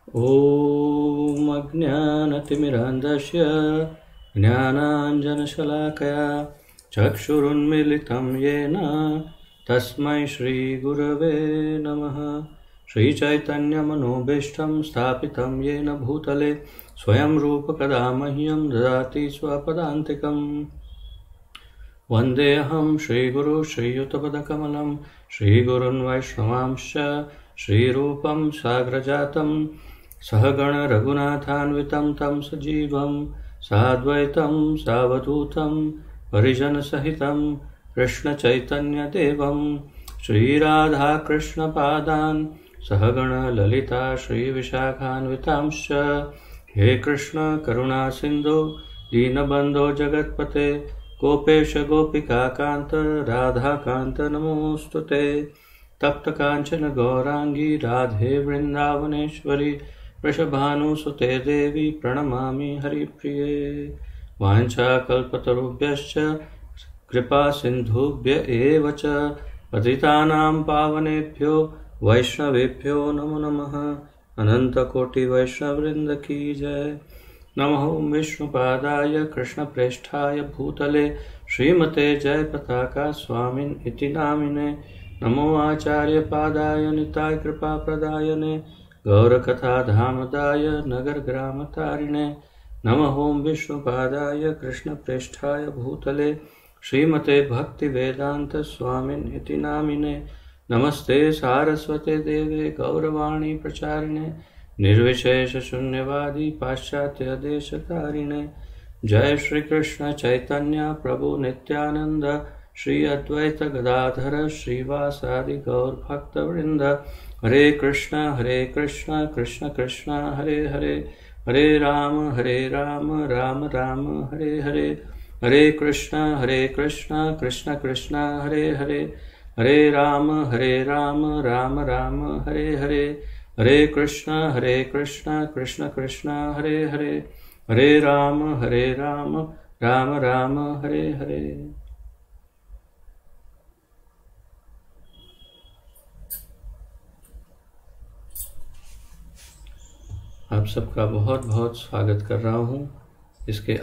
ॐ अज्ञानतिमिरान्धस्य ज्ञानाञ्जनशलाकया चक्षुरुन्मीलितं येन तस्मै श्रीगुरवे नमः। श्रीचैतन्यमनोभीष्टं स्थापितं येन भूतले स्वयं रूपकदा मह्यं ददाति स्वपदान्तिकम्। वन्देऽहं श्रीगुरु श्रीयुतपदकमलं श्रीगुरुन् वैष्णवांश्च श्रीरूपं साग्रजातं सहगण रघुनाथान्वितं तं सजीवं साद्वैतं सावधूतं परिजनसहितं कृष्णचैतन्यदेवं श्रीराधाकृष्णपादान् सहगण ललिता श्रीविशाखान्वितांश्च। हे कृष्ण करुणा सिन्धो दीनबन्धो जगत्पते गोपेश गोपिकान्त राधाकान्त नमोऽस्तुते। तप्त कांचन गौरांगी राधे वृंदावनेश्वरी वृषभानुसुते देवी प्रणमामि हरिप्रिये। वाञ्छाकल्पतरुभ्यश्च कृपा सिन्धुभ्य एव च पतितानां पावनेभ्यो वैष्णवेभ्यो नमो नमः। अनंतकोटि वैष्णववृंद की जय। नमो विष्णुपादाय कृष्णप्रेष्ठाय भूतले श्रीमते जयपताका स्वामिन् इति नामिने। नमो आचार्य पादाय निताय कृपा प्रदायने गौरकथा धामदाय नगर ग्राम तारिणे। नमः विष्णुपादाय कृष्ण प्रेष्ठाय भूतले श्रीमते भक्ति वेदांत स्वामिन् इति नामिने। नमस्ते सारस्वते देवे गौरवाणी प्रचारिणे निर्विशेष शून्यवादी पाश्चात्य देशतारिणे। जय श्री कृष्ण चैतन्य प्रभु नित्यानंद श्री अद्वैत गदाधर श्रीवासादि गौर भक्त वृंद। हरे कृष्ण कृष्ण कृष्ण हरे हरे हरे राम राम राम हरे हरे। हरे कृष्ण कृष्ण कृष्ण हरे हरे हरे राम राम राम हरे हरे। हरे कृष्ण कृष्ण कृष्ण हरे हरे हरे राम राम राम हरे हरे। आप सबका बहुत बहुत स्वागत कर रहा हूँ इसके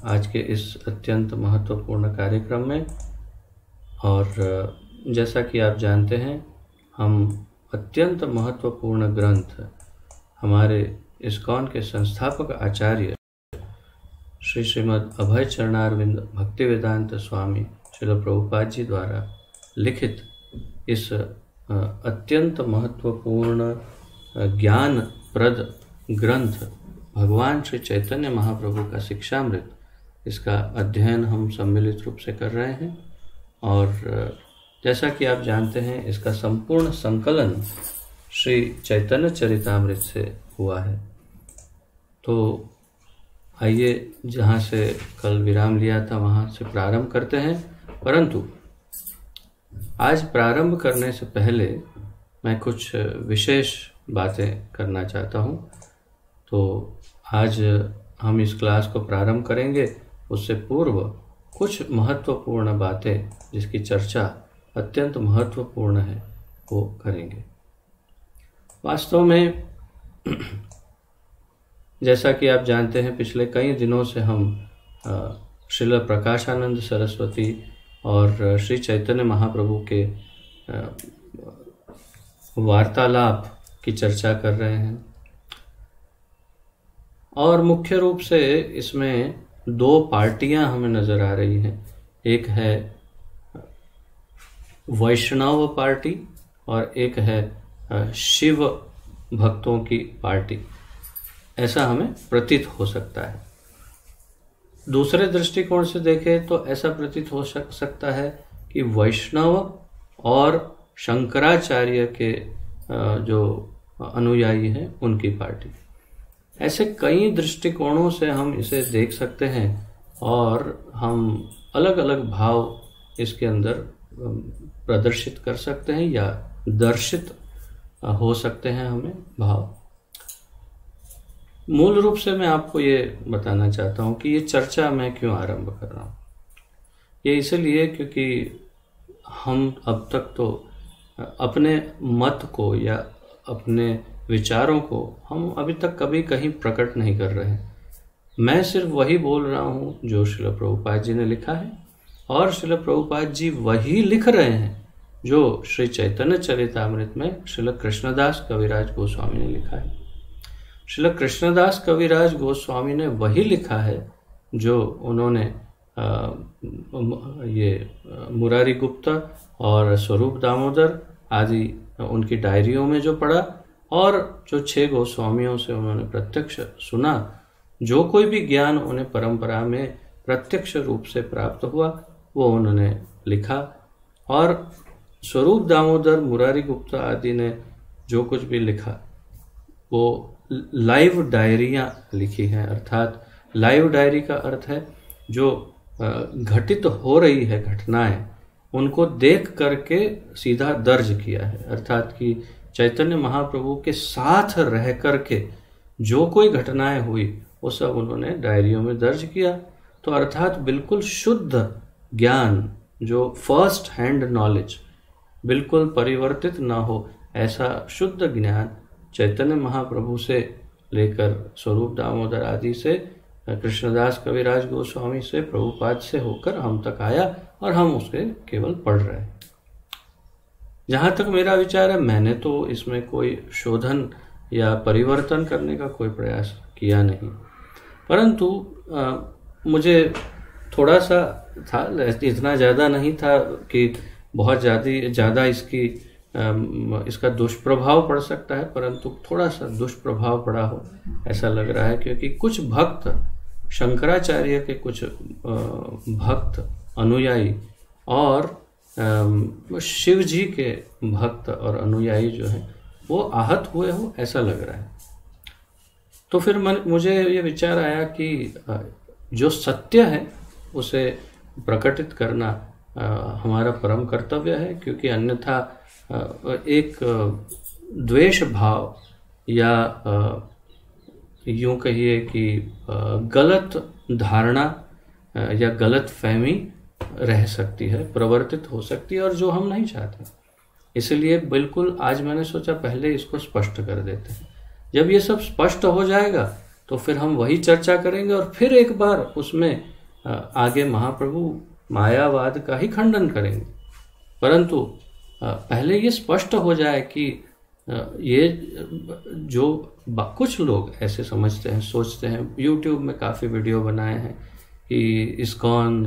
आज के इस अत्यंत महत्वपूर्ण कार्यक्रम में। और जैसा कि आप जानते हैं, हम अत्यंत महत्वपूर्ण ग्रंथ हमारे इस्कॉन के संस्थापक आचार्य श्रीमद् अभय चरणारविंद भक्तिवेदांत स्वामी श्रील प्रभुपाद जी द्वारा लिखित इस अत्यंत महत्वपूर्ण ज्ञान प्रद ग्रंथ भगवान श्री चैतन्य महाप्रभु का शिक्षामृत, इसका अध्ययन हम सम्मिलित रूप से कर रहे हैं। और जैसा कि आप जानते हैं, इसका संपूर्ण संकलन श्री चैतन्य चरितामृत से हुआ है। तो आइए जहाँ से कल विराम लिया था वहाँ से प्रारंभ करते हैं। परंतु आज प्रारंभ करने से पहले मैं कुछ विशेष बातें करना चाहता हूँ। तो आज हम इस क्लास को प्रारंभ करेंगे, उससे पूर्व कुछ महत्वपूर्ण बातें जिसकी चर्चा अत्यंत महत्वपूर्ण है वो करेंगे। वास्तव में जैसा कि आप जानते हैं, पिछले कई दिनों से हम श्रील प्रकाशानंद सरस्वती और श्री चैतन्य महाप्रभु के वार्तालाप की चर्चा कर रहे हैं। और मुख्य रूप से इसमें दो पार्टियां हमें नजर आ रही हैं। एक है वैष्णव पार्टी और एक है शिव भक्तों की पार्टी, ऐसा हमें प्रतीत हो सकता है। दूसरे दृष्टिकोण से देखें तो ऐसा प्रतीत हो सकता है कि वैष्णव और शंकराचार्य के जो अनुयायी हैं उनकी पार्टी, ऐसे कई दृष्टिकोणों से हम इसे देख सकते हैं और हम अलग अलग भाव इसके अंदर प्रदर्शित कर सकते हैं या दर्शित हो सकते हैं हमें भाव। मूल रूप से मैं आपको ये बताना चाहता हूँ कि ये चर्चा मैं क्यों आरंभ कर रहा हूँ। ये इसलिए क्योंकि हम अब तक तो अपने मत को या अपने विचारों को हम अभी तक कभी कहीं प्रकट नहीं कर रहे हैं। मैं सिर्फ वही बोल रहा हूँ जो श्रील प्रभुपाद जी ने लिखा है, और श्रील प्रभुपाद जी वही लिख रहे हैं जो श्री चैतन्य चरितामृत में श्रील कृष्णदास कविराज गोस्वामी ने लिखा है। श्रील कृष्णदास कविराज गोस्वामी ने वही लिखा है जो उन्होंने मुरारी गुप्ता और स्वरूप दामोदर आदि उनकी डायरियों में जो पढ़ा, और जो 6 गोस्वामियों से उन्होंने प्रत्यक्ष सुना, जो कोई भी ज्ञान उन्हें परंपरा में प्रत्यक्ष रूप से प्राप्त हुआ वो उन्होंने लिखा। और स्वरूप दामोदर, मुरारी गुप्ता आदि ने जो कुछ भी लिखा वो लाइव डायरियाँ लिखी हैं। अर्थात लाइव डायरी का अर्थ है जो घटित हो रही है घटनाएं, उनको देख करके सीधा दर्ज किया है। अर्थात कि चैतन्य महाप्रभु के साथ रह करके जो कोई घटनाएं हुई वो सब उन्होंने डायरियों में दर्ज किया। तो अर्थात बिल्कुल शुद्ध ज्ञान, जो फर्स्ट हैंड नॉलेज, बिल्कुल परिवर्तित ना हो ऐसा शुद्ध ज्ञान चैतन्य महाप्रभु से लेकर स्वरूप दामोदर आदि से, कृष्णदास कविराज गोस्वामी से, प्रभुपाद से होकर हम तक आया और हम उसके केवल पढ़ रहे हैं। जहाँ तक मेरा विचार है, मैंने तो इसमें कोई शोधन या परिवर्तन करने का कोई प्रयास किया नहीं, परंतु मुझे थोड़ा सा था, इतना ज़्यादा नहीं था कि बहुत ज़्यादा इसका दुष्प्रभाव पड़ सकता है, परंतु थोड़ा सा दुष्प्रभाव पड़ा हो ऐसा लग रहा है, क्योंकि कुछ भक्त, शंकराचार्य के कुछ भक्त अनुयायी और शिव जी के भक्त और अनुयायी जो हैं वो आहत हुए हो ऐसा लग रहा है। तो फिर मुझे ये विचार आया कि जो सत्य है उसे प्रकटित करना हमारा परम कर्तव्य है, क्योंकि अन्यथा एक द्वेष भाव या यूं कहिए कि गलत धारणा या गलत फहमी रह सकती है, प्रवर्तित हो सकती है, और जो हम नहीं चाहते। इसलिए बिल्कुल आज मैंने सोचा पहले इसको स्पष्ट कर देते हैं। जब ये सब स्पष्ट हो जाएगा तो फिर हम वही चर्चा करेंगे और फिर एक बार उसमें आगे महाप्रभु मायावाद का ही खंडन करेंगे। परंतु पहले ये स्पष्ट हो जाए कि ये जो कुछ लोग ऐसे समझते हैं, सोचते हैं, YouTube में काफ़ी वीडियो बनाए हैं कि इस्कॉन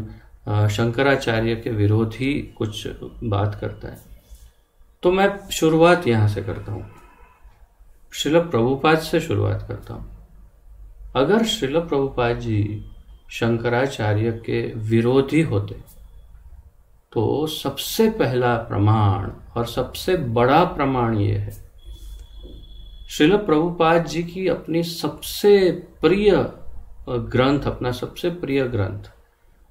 शंकराचार्य के विरोधी कुछ बात करता है। तो मैं शुरुआत यहाँ से करता हूँ, श्रील प्रभुपाद से शुरुआत करता हूँ। अगर श्रील प्रभुपाद जी शंकराचार्य के विरोधी होते तो सबसे पहला प्रमाण और सबसे बड़ा प्रमाण ये है, श्रील प्रभुपाद जी की अपनी सबसे प्रिय ग्रंथ, अपना सबसे प्रिय ग्रंथ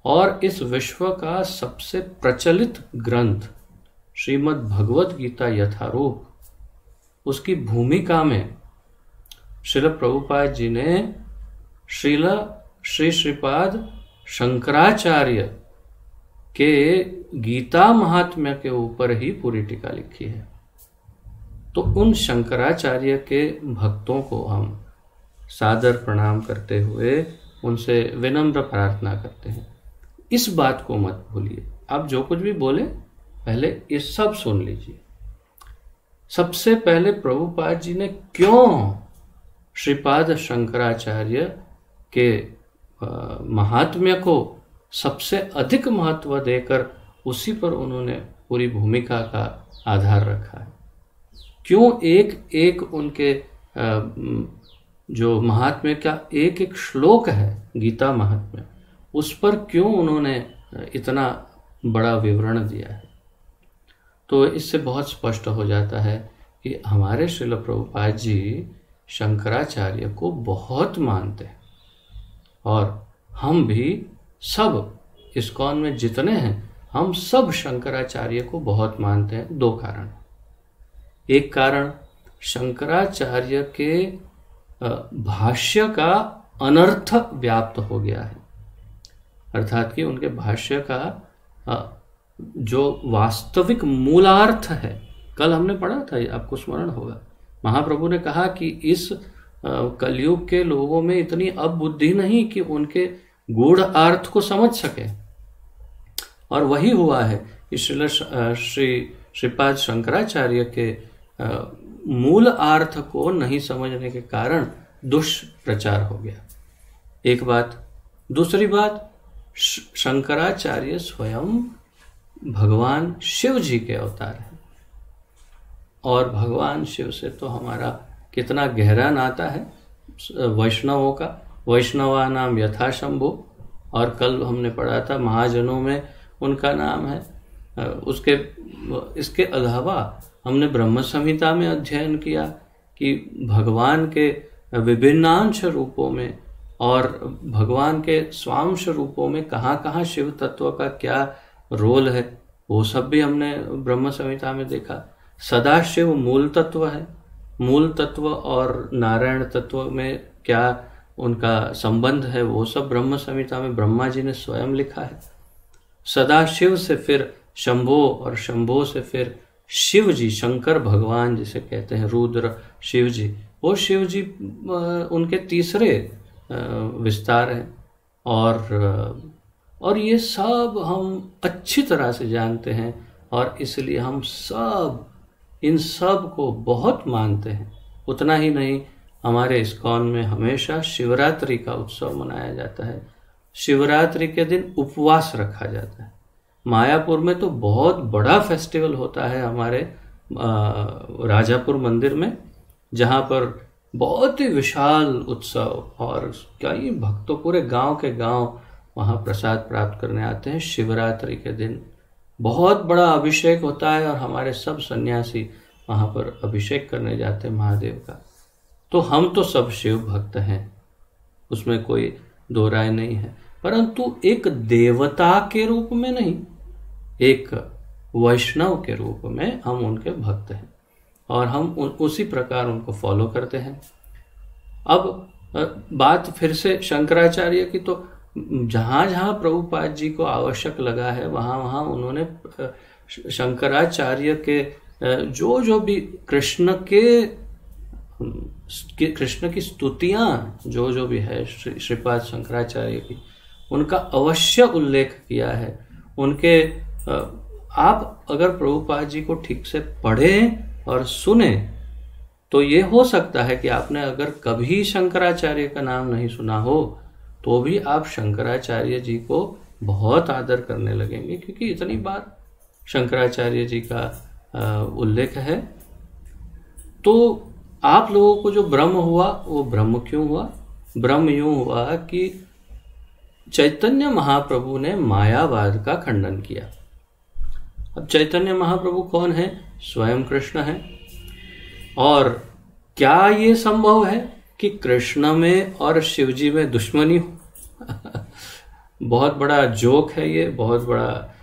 और इस विश्व का सबसे प्रचलित ग्रंथ श्रीमद् भगवत गीता यथारूप, उसकी भूमिका में श्रील प्रभुपाद जी ने श्री श्रीपाद शंकराचार्य के गीता महात्म्य के ऊपर ही पूरी टीका लिखी है। तो उन शंकराचार्य के भक्तों को हम सादर प्रणाम करते हुए उनसे विनम्र प्रार्थना करते हैं, इस बात को मत भूलिए। आप जो कुछ भी बोले पहले ये सब सुन लीजिए। सबसे पहले प्रभुपाद जी ने क्यों श्रीपाद शंकराचार्य के महात्म्य को सबसे अधिक महत्व देकर उसी पर उन्होंने पूरी भूमिका का आधार रखा है, क्यों एक एक उनके जो महात्म्य का एक एक श्लोक है गीता महात्म्य, उस पर क्यों उन्होंने इतना बड़ा विवरण दिया है। तो इससे बहुत स्पष्ट हो जाता है कि हमारे श्रील प्रभुपाद जी शंकराचार्य को बहुत मानते हैं, और हम भी सब इस्कॉन में जितने हैं हम सब शंकराचार्य को बहुत मानते हैं। दो कारण। एक कारण, शंकराचार्य के भाष्य का अनर्थ व्याप्त हो गया है, अर्थात कि उनके भाष्य का जो वास्तविक मूलार्थ है, कल हमने पढ़ा था, आपको स्मरण होगा महाप्रभु ने कहा कि इस कलयुग के लोगों में इतनी अब बुद्धि नहीं कि उनके गूढ़ अर्थ को समझ सके। और वही हुआ है कि श्रीपाद शंकराचार्य के मूल अर्थ को नहीं समझने के कारण दुष्प्रचार हो गया। एक बात। दूसरी बात, शंकराचार्य स्वयं भगवान शिव जी के अवतार हैं, और भगवान शिव से तो हमारा कितना गहरा नाता है वैष्णवों का। वैष्णवा नाम यथा शंभु, और कल हमने पढ़ा था महाजनों में उनका नाम है। इसके अलावा हमने ब्रह्म संहिता में अध्ययन किया कि भगवान के विभिन्नांश रूपों में और भगवान के स्वांश रूपों में कहाँ कहाँ शिव तत्व का क्या रोल है, वो सब भी हमने ब्रह्म संहिता में देखा। सदाशिव मूल तत्व है, मूल तत्व और नारायण तत्व में क्या उनका संबंध है, वो सब ब्रह्म संहिता में ब्रह्मा जी ने स्वयं लिखा है। सदाशिव से फिर शंभो, और शंभो से फिर शिव जी, शंकर भगवान जिसे कहते हैं, रुद्र शिव जी, वो शिव जी उनके तीसरे विस्तार हैं। और ये सब हम अच्छी तरह से जानते हैं, और इसलिए हम सब इन सब को बहुत मानते हैं। उतना ही नहीं, हमारे इस्कॉन में हमेशा शिवरात्रि का उत्सव मनाया जाता है। शिवरात्रि के दिन उपवास रखा जाता है। मायापुर में तो बहुत बड़ा फेस्टिवल होता है हमारे राजापुर मंदिर में, जहाँ पर बहुत ही विशाल उत्सव, और कई भक्तों पूरे गांव के गांव वहाँ प्रसाद प्राप्त करने आते हैं। शिवरात्रि के दिन बहुत बड़ा अभिषेक होता है, और हमारे सब सन्यासी वहाँ पर अभिषेक करने जाते हैं महादेव का। तो हम तो सब शिव भक्त हैं, उसमें कोई दो राय नहीं है, परंतु एक देवता के रूप में नहीं, एक वैष्णव के रूप में हम उनके भक्त हैं, और हम उसी प्रकार उनको फॉलो करते हैं। अब बात फिर से शंकराचार्य की, तो जहाँ जहाँ प्रभुपाद जी को आवश्यक लगा है वहाँ वहाँ उन्होंने शंकराचार्य के जो भी कृष्ण की स्तुतियाँ जो भी है श्रीपाद शंकराचार्य की, उनका अवश्य उल्लेख किया है। उनके आप अगर प्रभुपाद जी को ठीक से पढ़ें और सुने तो ये हो सकता है कि आपने अगर कभी शंकराचार्य का नाम नहीं सुना हो तो भी आप शंकराचार्य जी को बहुत आदर करने लगेंगे, क्योंकि इतनी बार शंकराचार्य जी का उल्लेख है। तो आप लोगों को जो ब्रह्म हुआ वो ब्रह्म क्यों हुआ? ब्रह्म यूं हुआ कि चैतन्य महाप्रभु ने मायावाद का खंडन किया। अब चैतन्य महाप्रभु कौन है? स्वयं कृष्ण है। और क्या ये संभव है कि कृष्ण में और शिवजी में दुश्मनी हो? बहुत बड़ा जोक है ये, बहुत बड़ा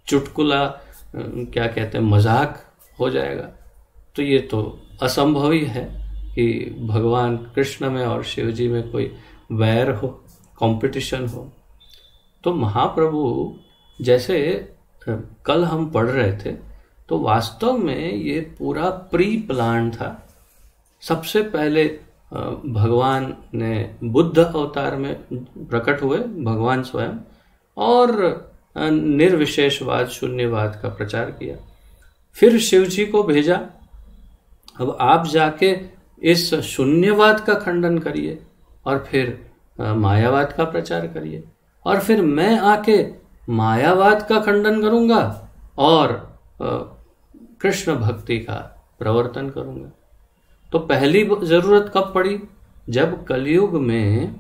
चुटकुला, क्या कहते हैं, मजाक हो जाएगा। तो ये तो असंभव ही है कि भगवान कृष्ण में और शिवजी में कोई वैर हो, कंपटीशन हो। तो महाप्रभु जैसे कल हम पढ़ रहे थे, तो वास्तव में ये पूरा प्री प्लान था। सबसे पहले भगवान ने बुद्ध अवतार में प्रकट हुए, भगवान स्वयं, और निर्विशेषवाद, शून्यवाद का प्रचार किया। फिर शिव जी को भेजा, अब आप जाके इस शून्यवाद का खंडन करिए और फिर मायावाद का प्रचार करिए, और फिर मैं आके मायावाद का खंडन करूंगा और कृष्ण भक्ति का प्रवर्तन करूंगा। तो पहली जरूरत कब पड़ी? जब कलयुग में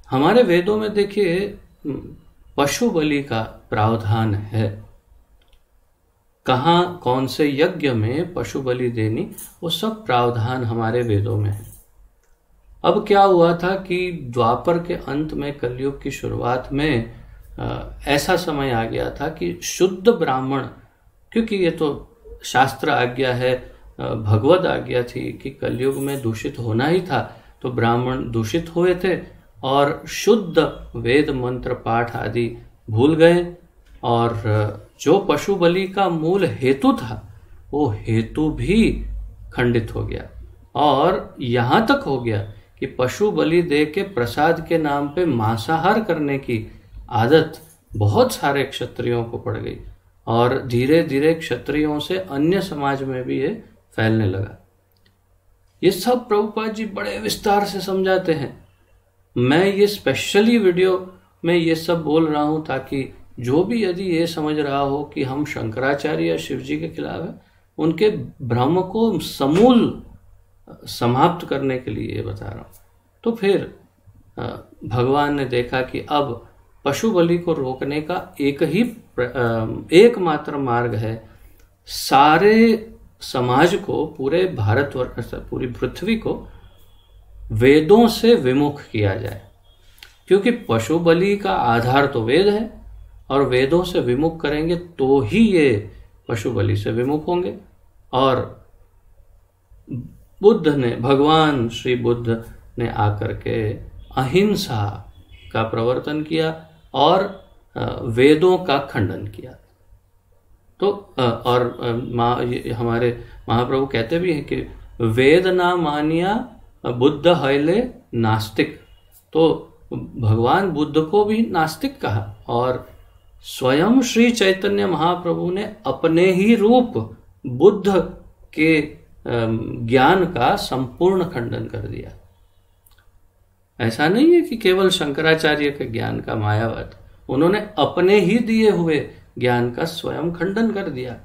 हमारे वेदों में देखिए पशु बलि का प्रावधान है। कहाँ कौन से यज्ञ में पशु बलि देनी, वो सब प्रावधान हमारे वेदों में है। अब क्या हुआ था कि द्वापर के अंत में, कलयुग की शुरुआत में ऐसा समय आ गया था कि शुद्ध ब्राह्मण, क्योंकि ये तो शास्त्र आज्ञा है, भगवद आज्ञा थी कि कलयुग में दूषित होना ही था, तो ब्राह्मण दूषित हुए थे और शुद्ध वेद मंत्र पाठ आदि भूल गए, और जो पशु बलि का मूल हेतु था वो हेतु भी खंडित हो गया। और यहाँ तक हो गया कि पशु बलि दे के प्रसाद के नाम पे मांसाहार करने की आदत बहुत सारे क्षत्रियों को पड़ गई, और धीरे धीरे क्षत्रियों से अन्य समाज में भी ये फैलने लगा। ये सब प्रभुपाद जी बड़े विस्तार से समझाते हैं। मैं ये स्पेशली वीडियो में ये सब बोल रहा हूँ ताकि जो भी यदि ये समझ रहा हो कि हम शंकराचार्य या शिव जी के खिलाफ हैं, उनके भ्रम को समूल समाप्त करने के लिए ये बता रहा हूँ। तो फिर भगवान ने देखा कि अब पशु बलि को रोकने का एकमात्र मार्ग है, सारे समाज को, पूरे भारतवर्ष, पूरी पृथ्वी को वेदों से विमुख किया जाए, क्योंकि पशु बलि का आधार तो वेद है, और वेदों से विमुख करेंगे तो ही ये पशु बलि से विमुख होंगे। और बुद्ध ने, भगवान श्री बुद्ध ने आकर के अहिंसा का प्रवर्तन किया और वेदों का खंडन किया। तो और हमारे महाप्रभु कहते भी हैं कि वेद ना मानिया बुद्ध हैले नास्तिक। तो भगवान बुद्ध को भी नास्तिक कहा, और स्वयं श्री चैतन्य महाप्रभु ने अपने ही रूप बुद्ध के ज्ञान का संपूर्ण खंडन कर दिया। ऐसा नहीं है कि केवल शंकराचार्य के ज्ञान का मायावाद, उन्होंने अपने ही दिए हुए ज्ञान का स्वयं खंडन कर दिया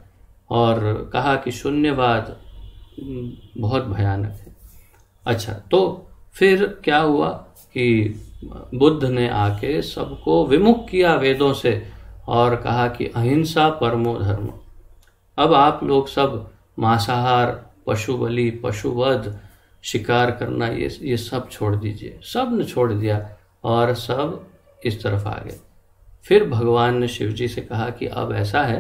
और कहा कि शून्यवाद बहुत भयानक है। अच्छा, तो फिर क्या हुआ कि बुद्ध ने आके सबको विमुख किया वेदों से और कहा कि अहिंसा परमो धर्म। अब आप लोग सब मांसाहार, पशु बलि, पशुवध, शिकार करना, ये सब छोड़ दीजिए। सब ने छोड़ दिया और सब इस तरफ आ गए। फिर भगवान ने शिव जी से कहा कि अब ऐसा है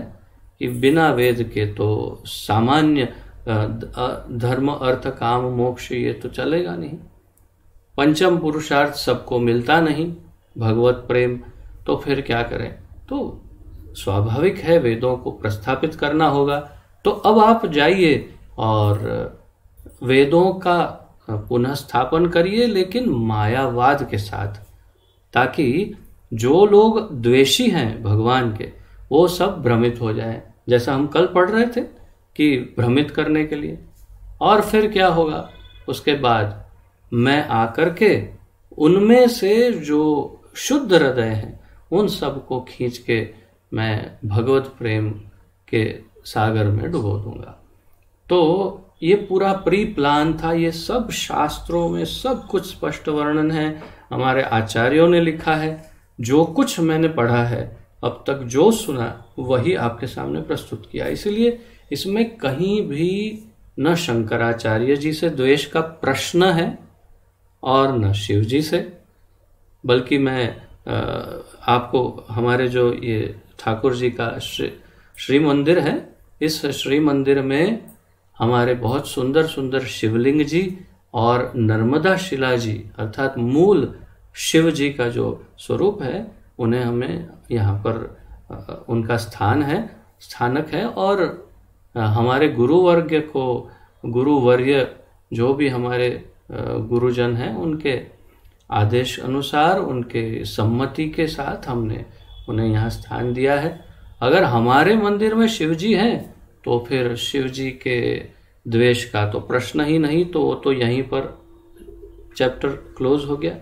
कि बिना वेद के तो सामान्य धर्म, अर्थ, काम, मोक्ष ये तो चलेगा नहीं। पंचम पुरुषार्थ सबको मिलता नहीं, भगवत प्रेम, तो फिर क्या करें? तो स्वाभाविक है वेदों को प्रस्थापित करना होगा। तो अब आप जाइए और वेदों का पुनः स्थापन करिए, लेकिन मायावाद के साथ, ताकि जो लोग द्वेषी हैं भगवान के वो सब भ्रमित हो जाएं, जैसा हम कल पढ़ रहे थे कि भ्रमित करने के लिए। और फिर क्या होगा उसके बाद? मैं आकर के उनमें से जो शुद्ध हृदय हैं उन सबको खींच के मैं भगवत प्रेम के सागर में डुबो दूंगा। तो ये पूरा प्री प्लान था। ये सब शास्त्रों में सब कुछ स्पष्ट वर्णन है, हमारे आचार्यों ने लिखा है। जो कुछ मैंने पढ़ा है अब तक, जो सुना, वही आपके सामने प्रस्तुत किया। इसलिए इसमें कहीं भी न शंकराचार्य जी से द्वेष का प्रश्न है और न शिव जी से, बल्कि मैं आपको हमारे जो ये ठाकुर जी का श्री मंदिर है, इस श्री मंदिर में हमारे बहुत सुंदर सुंदर शिवलिंग जी और नर्मदा शिला जी, अर्थात मूल शिव जी का जो स्वरूप है, उन्हें हमें यहाँ पर उनका स्थानक है। और हमारे गुरुवर्ग को, गुरुवर्य जो भी हमारे गुरुजन हैं, उनके आदेश अनुसार, उनके सम्मति के साथ हमने उन्हें यहाँ स्थान दिया है। अगर हमारे मंदिर में शिव जी हैं तो फिर शिव जी के द्वेष का तो प्रश्न ही नहीं, तो वो तो यहीं पर चैप्टर क्लोज हो गया,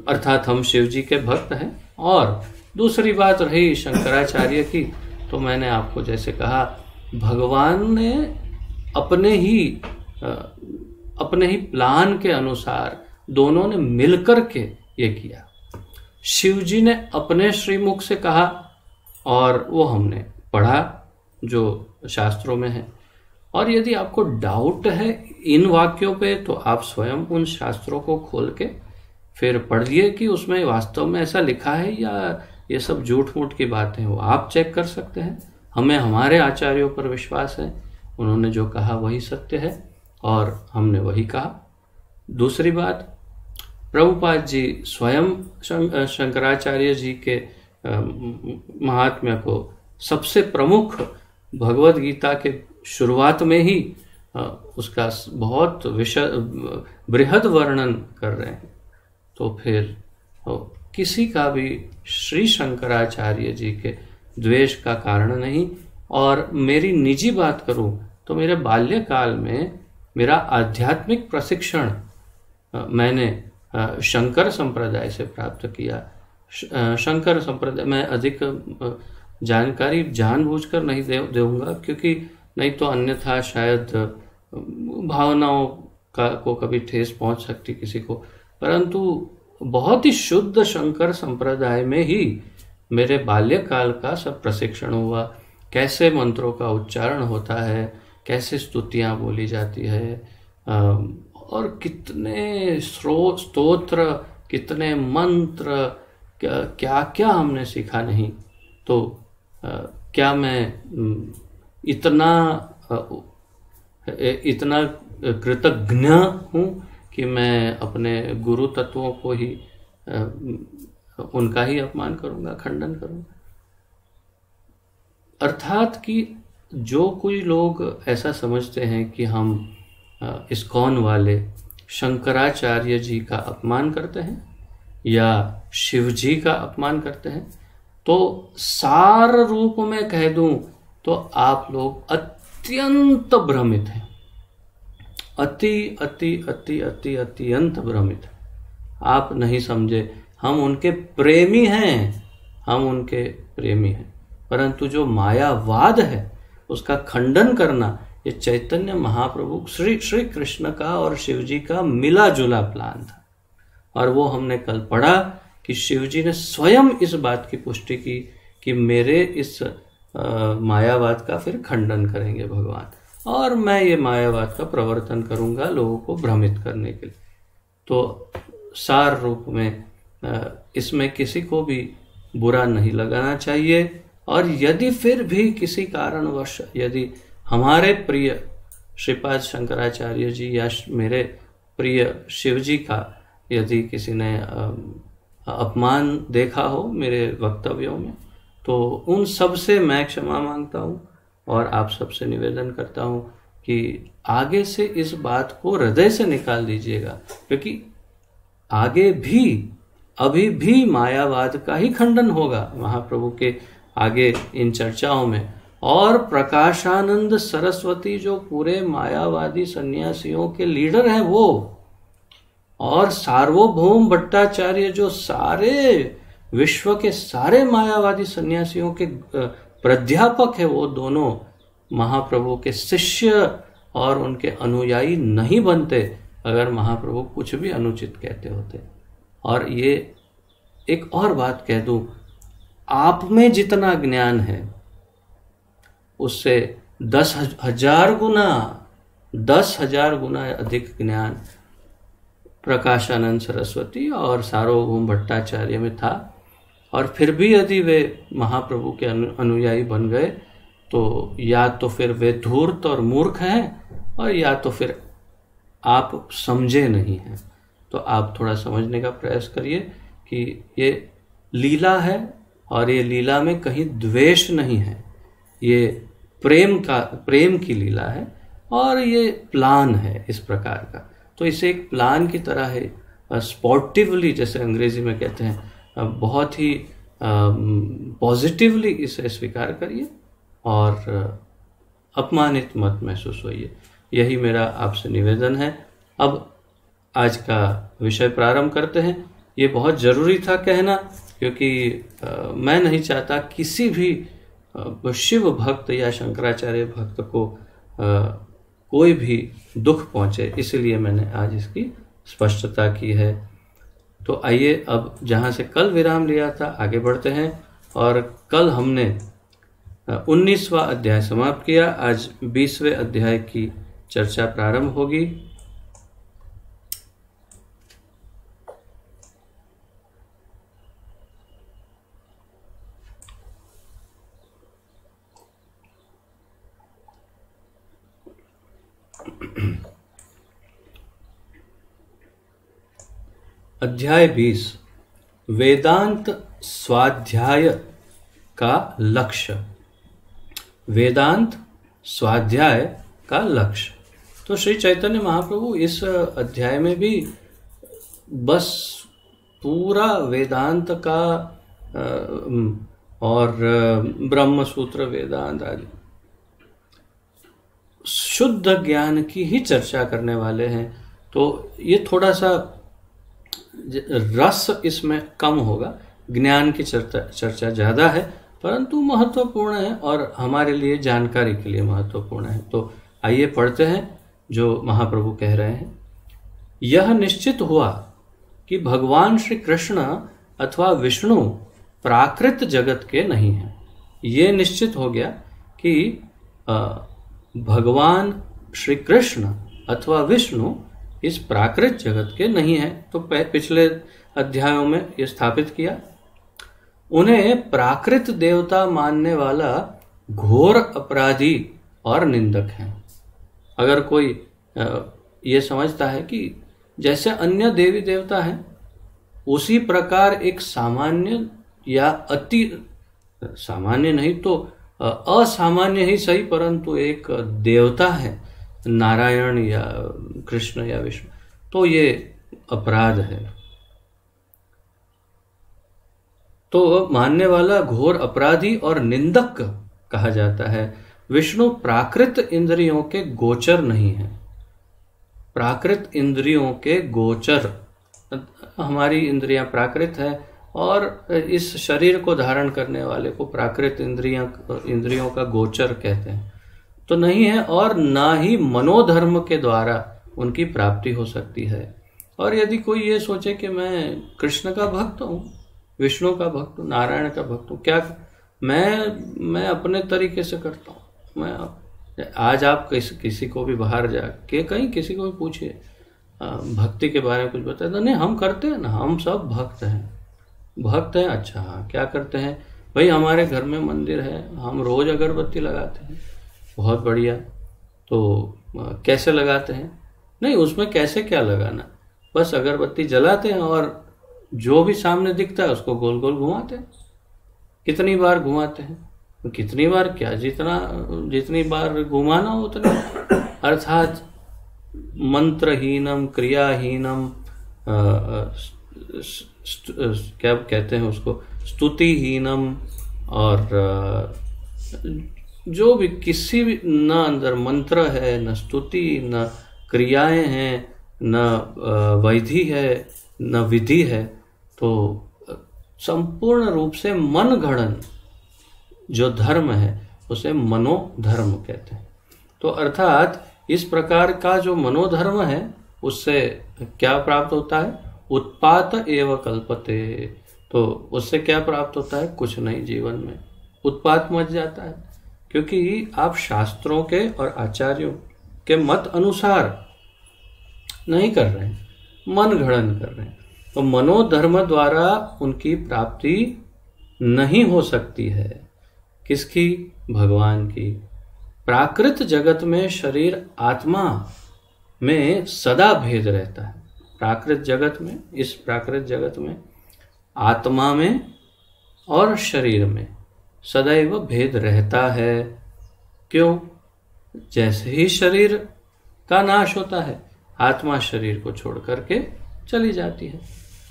अर्थात हम शिव जी के भक्त हैं। और दूसरी बात रही शंकराचार्य की, तो मैंने आपको जैसे कहा, भगवान ने अपने ही प्लान के अनुसार दोनों ने मिलकर के ये किया। शिव जी ने अपने श्रीमुख से कहा और वो हमने पढ़ा जो शास्त्रों में है। और यदि आपको डाउट है इन वाक्यों पे, तो आप स्वयं उन शास्त्रों को खोल के फिर पढ़िए कि उसमें वास्तव में ऐसा लिखा है या ये सब झूठ मूठ की बातें, वो आप चेक कर सकते हैं। हमें हमारे आचार्यों पर विश्वास है, उन्होंने जो कहा वही सत्य है और हमने वही कहा। दूसरी बात, प्रभुपाद जी स्वयं शंकराचार्य जी के महात्म्य को सबसे प्रमुख भगवद गीता के शुरुआत में ही उसका बहुत बृहद वर्णन कर रहे हैं, तो फिर किसी का भी श्री शंकराचार्य जी के द्वेष का कारण नहीं। और मेरी निजी बात करूं तो मेरे बाल्यकाल में मेरा आध्यात्मिक प्रशिक्षण मैंने शंकर संप्रदाय से प्राप्त किया। शंकर संप्रदाय मैं अधिक जानकारी जानबूझकर नहीं दूंगा, क्योंकि नहीं तो अन्यथा शायद भावनाओं को कभी ठेस पहुंच सकती किसी को। परंतु बहुत ही शुद्ध शंकर संप्रदाय में ही मेरे बाल्यकाल का सब प्रशिक्षण हुआ। कैसे मंत्रों का उच्चारण होता है, कैसे स्तुतियां बोली जाती है, और कितने स्तोत्र, कितने मंत्र, क्या क्या हमने सीखा नहीं। तो क्या मैं इतना कृतज्ञ हूँ कि मैं अपने गुरु तत्वों को ही उनका ही अपमान करूँगा, खंडन करूँगा। अर्थात कि जो कोई लोग ऐसा समझते हैं कि हम इस्कॉन वाले शंकराचार्य जी का अपमान करते हैं या शिव जी का अपमान करते हैं, तो सार रूप में कह दूं तो आप लोग अत्यंत भ्रमित हैं, अति अति अति अति अत्यंत भ्रमित। आप नहीं समझे, हम उनके प्रेमी हैं, हम उनके प्रेमी हैं। परंतु जो मायावाद है उसका खंडन करना ये चैतन्य महाप्रभु श्री कृष्ण का और शिव जी का मिला जुला प्लान था। और वो हमने कल पढ़ा कि शिव जी ने स्वयं इस बात की पुष्टि की कि मेरे इस मायावाद का फिर खंडन करेंगे भगवान, और मैं ये मायावाद का प्रवर्तन करूंगा लोगों को भ्रमित करने के लिए। तो सार रूप में इसमें किसी को भी बुरा नहीं लगाना चाहिए। और यदि फिर भी किसी कारणवश यदि हमारे प्रिय श्रीपाद शंकराचार्य जी या मेरे प्रिय शिव जी का यदि किसी ने अपमान देखा हो मेरे वक्तव्यों में, तो उन सब से मैं क्षमा मांगता हूँ और आप सबसे निवेदन करता हूँ कि आगे से इस बात को हृदय से निकाल दीजिएगा, क्योंकि आगे भी अभी भी मायावाद का ही खंडन होगा महाप्रभु के आगे इन चर्चाओं में। और प्रकाशानंद सरस्वती जो पूरे मायावादी सन्यासियों के लीडर हैं वो, और सार्वभौम भट्टाचार्य जो सारे विश्व के सारे मायावादी सन्यासियों के प्राध्यापक है, वो दोनों महाप्रभु के शिष्य और उनके अनुयायी नहीं बनते अगर महाप्रभु कुछ भी अनुचित कहते होते। और ये एक और बात कह दूं, आप में जितना ज्ञान है उससे 10,000 गुना अधिक ज्ञान प्रकाशानंद सरस्वती और सार्वभौम भट्टाचार्य में था। और फिर भी यदि वे महाप्रभु के अनुयायी बन गए तो या तो फिर वे धूर्त और मूर्ख हैं, और या तो फिर आप समझे नहीं हैं। तो आप थोड़ा समझने का प्रयास करिए कि ये लीला है, और ये लीला में कहीं द्वेष नहीं है, ये प्रेम की लीला है, और ये प्लान है इस प्रकार का। तो इसे एक प्लान की तरह है, स्पोर्टिवली जैसे अंग्रेजी में कहते हैं, बहुत ही पॉजिटिवली इसे स्वीकार करिए और अपमानित मत महसूस होइए। यही मेरा आपसे निवेदन है। अब आज का विषय प्रारंभ करते हैं। ये बहुत ज़रूरी था कहना, क्योंकि मैं नहीं चाहता किसी भी शिव भक्त या शंकराचार्य भक्त को कोई भी दुख पहुंचे, इसलिए मैंने आज इसकी स्पष्टता की है। तो आइए अब जहां से कल विराम लिया था आगे बढ़ते हैं। और कल हमने 19वां अध्याय समाप्त किया, आज 20वें अध्याय की चर्चा प्रारंभ होगी। अध्याय 20 वेदांत स्वाध्याय का लक्ष्य। वेदांत स्वाध्याय का लक्ष्य। तो श्री चैतन्य महाप्रभु इस अध्याय में भी बस पूरा वेदांत का और ब्रह्म सूत्र वेदांत आदि शुद्ध ज्ञान की ही चर्चा करने वाले हैं। तो ये थोड़ा सा रस इसमें कम होगा, ज्ञान की चर्चा ज़्यादा है, परंतु महत्वपूर्ण है और हमारे लिए जानकारी के लिए महत्वपूर्ण है। तो आइए पढ़ते हैं जो महाप्रभु कह रहे हैं। यह निश्चित हुआ कि भगवान श्री कृष्ण अथवा विष्णु प्राकृत जगत के नहीं हैं। ये निश्चित हो गया कि भगवान श्री कृष्ण अथवा विष्णु इस प्राकृत जगत के नहीं हैं। तो पिछले अध्यायों में ये स्थापित किया। उन्हें प्राकृत देवता मानने वाला घोर अपराधी और निंदक है। अगर कोई ये समझता है कि जैसे अन्य देवी देवता हैं उसी प्रकार एक सामान्य या अति सामान्य नहीं तो असामान्य ही सही, परंतु एक देवता है नारायण या कृष्ण या विष्णु, तो ये अपराध है। तो मानने वाला घोर अपराधी और निंदक कहा जाता है। विष्णु प्राकृत इंद्रियों के गोचर नहीं है। प्राकृत इंद्रियों के गोचर, हमारी इंद्रियां प्राकृत है और इस शरीर को धारण करने वाले को प्राकृत इंद्रियों का गोचर कहते हैं, तो नहीं है। और ना ही मनोधर्म के द्वारा उनकी प्राप्ति हो सकती है। और यदि कोई ये सोचे कि मैं कृष्ण का भक्त हूँ, विष्णु का भक्त हूँ, नारायण का भक्त हूँ, क्या मैं अपने तरीके से करता हूँ। मैं आज आप किसी को भी बाहर जाके कहीं किसी को भी पूछिए भक्ति के बारे में कुछ बताए तो नहीं, हम करते हैं ना, हम सब भक्त हैं। भक्त हैं, अच्छा हाँ, क्या करते हैं भाई? हमारे घर में मंदिर है, हम रोज अगरबत्ती लगाते हैं। बहुत बढ़िया। तो कैसे लगाते हैं? नहीं, उसमें कैसे क्या लगाना, बस अगरबत्ती जलाते हैं और जो भी सामने दिखता है उसको गोल गोल घुमाते हैं। कितनी बार घुमाते हैं? कितनी बार क्या, जितनी बार घुमाना हो उतनी। अर्थात मंत्रहीनम क्रियाहीनम क्या कहते हैं उसको, स्तुतिहीनम, और जो भी किसी भी न अंदर मंत्र है, न स्तुति, न क्रियाएं हैं, न वैधि है, न विधि है। तो संपूर्ण रूप से मन गणन जो धर्म है उसे मनोधर्म कहते हैं। तो अर्थात इस प्रकार का जो मनोधर्म है उससे क्या प्राप्त होता है? उत्पात एव कल्पते। तो उससे क्या प्राप्त होता है? कुछ नहीं, जीवन में उत्पात मच जाता है, क्योंकि आप शास्त्रों के और आचार्यों के मत अनुसार नहीं कर रहे हैं, मन गणन कर रहे हैं। तो मनोधर्म द्वारा उनकी प्राप्ति नहीं हो सकती है। किसकी? भगवान की। प्राकृत जगत में शरीर आत्मा में सदा भेद रहता है। प्राकृत जगत में, इस प्राकृत जगत में आत्मा में और शरीर में सदैव भेद रहता है। क्यों? जैसे ही शरीर का नाश होता है आत्मा शरीर को छोड़ करके चली जाती है।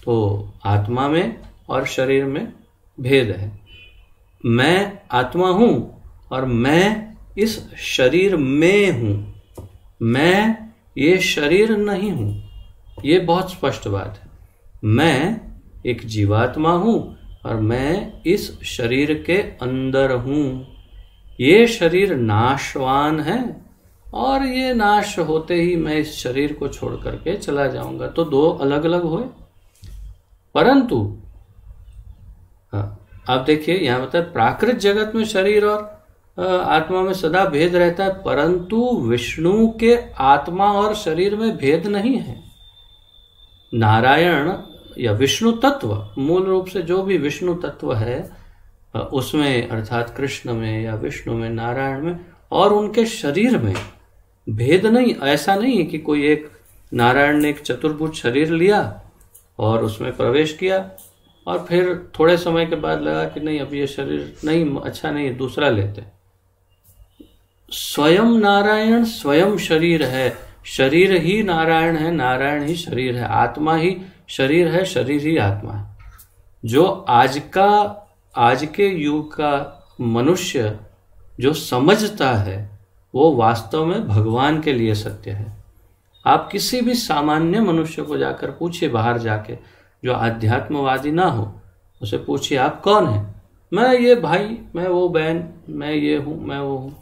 तो आत्मा में और शरीर में भेद है। मैं आत्मा हूं और मैं इस शरीर में हूं, मैं ये शरीर नहीं हूं। ये बहुत स्पष्ट बात है। मैं एक जीवात्मा हूं और मैं इस शरीर के अंदर हूं। ये शरीर नाशवान है और ये नाश होते ही मैं इस शरीर को छोड़ करके चला जाऊंगा। तो दो अलग अलग हुए। परंतु आप देखिए यहां बताए प्राकृत जगत में शरीर और आत्मा में सदा भेद रहता है, परंतु विष्णु के आत्मा और शरीर में भेद नहीं है। नारायण या विष्णु तत्व, मूल रूप से जो भी विष्णु तत्व है उसमें, अर्थात कृष्ण में या विष्णु में, नारायण में और उनके शरीर में भेद नहीं। ऐसा नहीं है कि कोई एक नारायण ने एक चतुर्भुज शरीर लिया और उसमें प्रवेश किया और फिर थोड़े समय के बाद लगा कि नहीं, अब ये शरीर नहीं, अच्छा नहीं, दूसरा लेते। स्वयं नारायण स्वयं शरीर है, शरीर ही नारायण है, नारायण ही शरीर है, आत्मा ही शरीर है, शरीर ही आत्मा है। जो आज के युग का मनुष्य जो समझता है वो वास्तव में भगवान के लिए सत्य है। आप किसी भी सामान्य मनुष्य को जाकर पूछिए, बाहर जाके, जो आध्यात्मवादी ना हो, उसे पूछिए आप कौन है? मैं ये भाई, मैं वो बहन, मैं ये हूँ, मैं वो हूँ।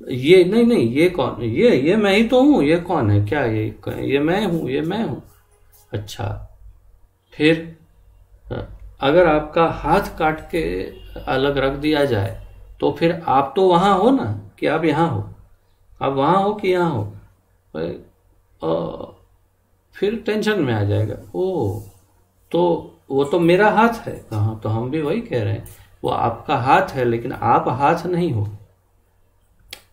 ये नहीं, ये कौन? ये मैं ही तो हूँ, ये कौन है? क्या ये मैं हूँ, ये मैं हूँ। अच्छा, फिर अगर आपका हाथ काट के अलग रख दिया जाए तो फिर आप तो वहां हो ना, कि आप यहाँ हो? आप वहां हो कि यहाँ हो? फिर टेंशन में आ जाएगा। ओ, तो वो तो मेरा हाथ है। कहाँ? तो हम भी वही कह रहे हैं, वो आपका हाथ है, लेकिन आप हाथ नहीं हो।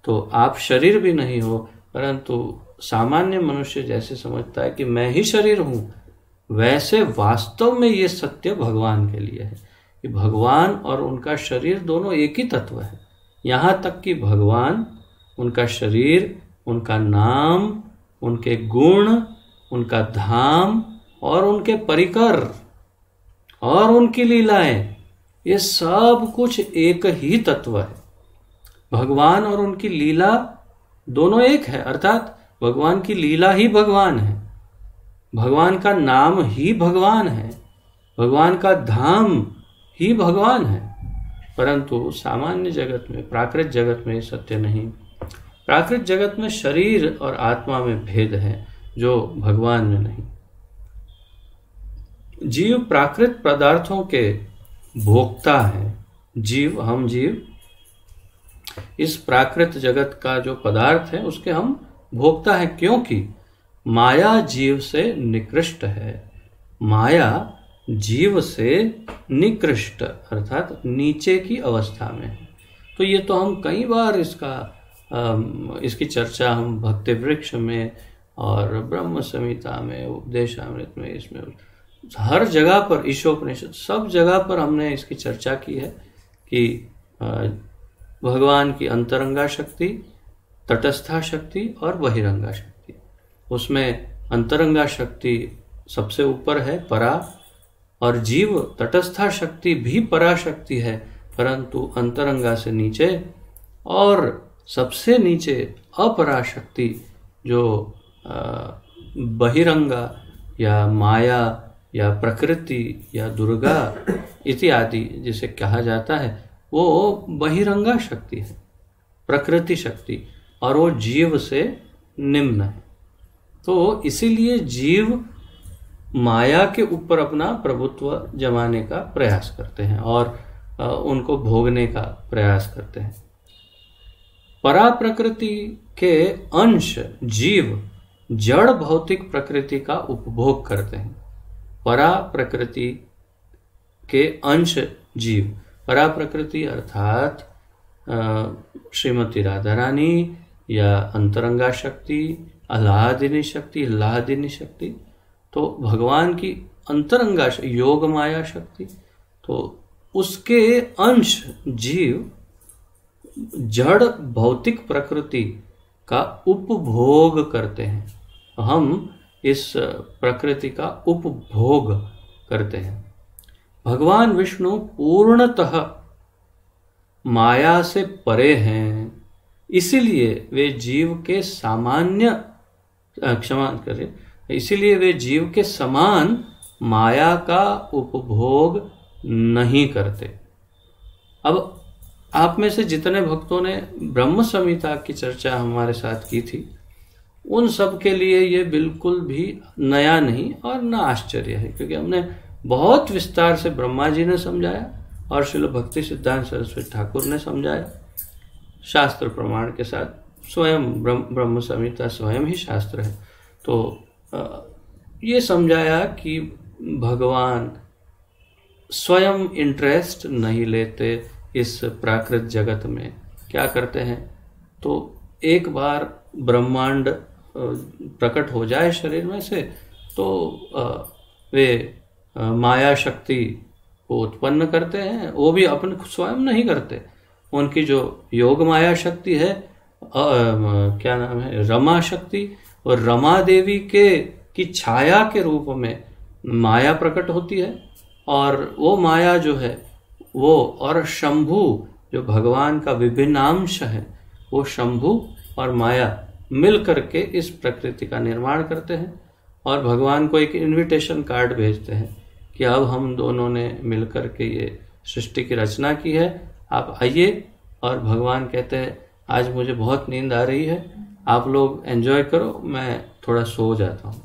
तो आप शरीर भी नहीं हो, परंतु सामान्य मनुष्य जैसे समझता है कि मैं ही शरीर हूं, वैसे वास्तव में ये सत्य भगवान के लिए है कि भगवान और उनका शरीर दोनों एक ही तत्व है। यहां तक कि भगवान, उनका शरीर, उनका नाम, उनके गुण, उनका धाम और उनके परिकर और उनकी लीलाएं, ये सब कुछ एक ही तत्व है। भगवान और उनकी लीला दोनों एक है, अर्थात भगवान की लीला ही भगवान है, भगवान का नाम ही भगवान है, भगवान का धाम ही भगवान है। परंतु सामान्य जगत में, प्राकृत जगत में सत्य नहीं। प्राकृत जगत में शरीर और आत्मा में भेद है, जो भगवान में नहीं। जीव प्राकृत पदार्थों के भोक्ता है। जीव, हम जीव इस प्राकृत जगत का जो पदार्थ है उसके हम भोक्ता है, क्योंकि माया जीव से निकृष्ट है। माया जीव से निकृष्ट अर्थात नीचे की अवस्था में है। तो ये तो हम कई बार इसकी चर्चा हम भक्ति वृक्ष में और ब्रह्म संहिता में, उपदेशामृत में, इसमें हर जगह पर, ईशोपनिषद, सब जगह पर हमने इसकी चर्चा की है कि भगवान की अंतरंगा शक्ति, तटस्था शक्ति और बहिरंगा शक्ति। उसमें अंतरंगा शक्ति सबसे ऊपर है, परा, और जीव तटस्था शक्ति भी पराशक्ति है, परंतु अंतरंगा से नीचे, और सबसे नीचे अपराशक्ति जो बहिरंगा या माया या प्रकृति या दुर्गा इत्यादि जिसे कहा जाता है, वो बहिरंगा शक्ति है, प्रकृति शक्ति, और वो जीव से निम्न है। तो इसीलिए जीव माया के ऊपर अपना प्रभुत्व जमाने का प्रयास करते हैं और उनको भोगने का प्रयास करते हैं। परा प्रकृति के अंश जीव जड़ भौतिक प्रकृति का उपभोग करते हैं। परा प्रकृति के अंश जीव, परा प्रकृति अर्थात श्रीमती राधा रानी या अंतरंगा शक्ति, आह्लादिनी शक्ति, आह्लादिनी शक्ति, तो भगवान की अंतरंगा योग माया शक्ति, तो उसके अंश जीव जड़ भौतिक प्रकृति का उपभोग करते हैं। हम इस प्रकृति का उपभोग करते हैं। भगवान विष्णु पूर्णतः माया से परे हैं, इसीलिए वे जीव के सामान्य, क्षमा करें, इसीलिए वे जीव के समान माया का उपभोग नहीं करते। अब आप में से जितने भक्तों ने ब्रह्म संहिता की चर्चा हमारे साथ की थी, उन सब के लिए ये बिल्कुल भी नया नहीं और न आश्चर्य है, क्योंकि हमने बहुत विस्तार से ब्रह्मा जी ने समझाया और श्रील भक्ति सिद्धांत सरस्वती ठाकुर ने समझाया, शास्त्र प्रमाण के साथ। स्वयं ब्रह्म संहिता स्वयं ही शास्त्र है। तो ये समझाया कि भगवान स्वयं इंटरेस्ट नहीं लेते इस प्राकृत जगत में। क्या करते हैं, तो एक बार ब्रह्मांड प्रकट हो जाए शरीर में से, तो वे माया शक्ति को उत्पन्न करते हैं। वो भी अपने स्वयं नहीं करते, उनकी जो योग माया शक्ति है क्या नाम है, रमा शक्ति, और रमा देवी की छाया के रूप में माया प्रकट होती है। और वो माया जो है वो, और शंभु जो भगवान का विभिन्न अंश है, वो शंभु और माया मिल करके इस प्रकृति का निर्माण करते हैं और भगवान को एक इनविटेशन कार्ड भेजते हैं कि अब हम दोनों ने मिल करके ये सृष्टि की रचना की है, आप आइए। और भगवान कहते हैं आज मुझे बहुत नींद आ रही है, आप लोग एंजॉय करो, मैं थोड़ा सो जाता हूँ।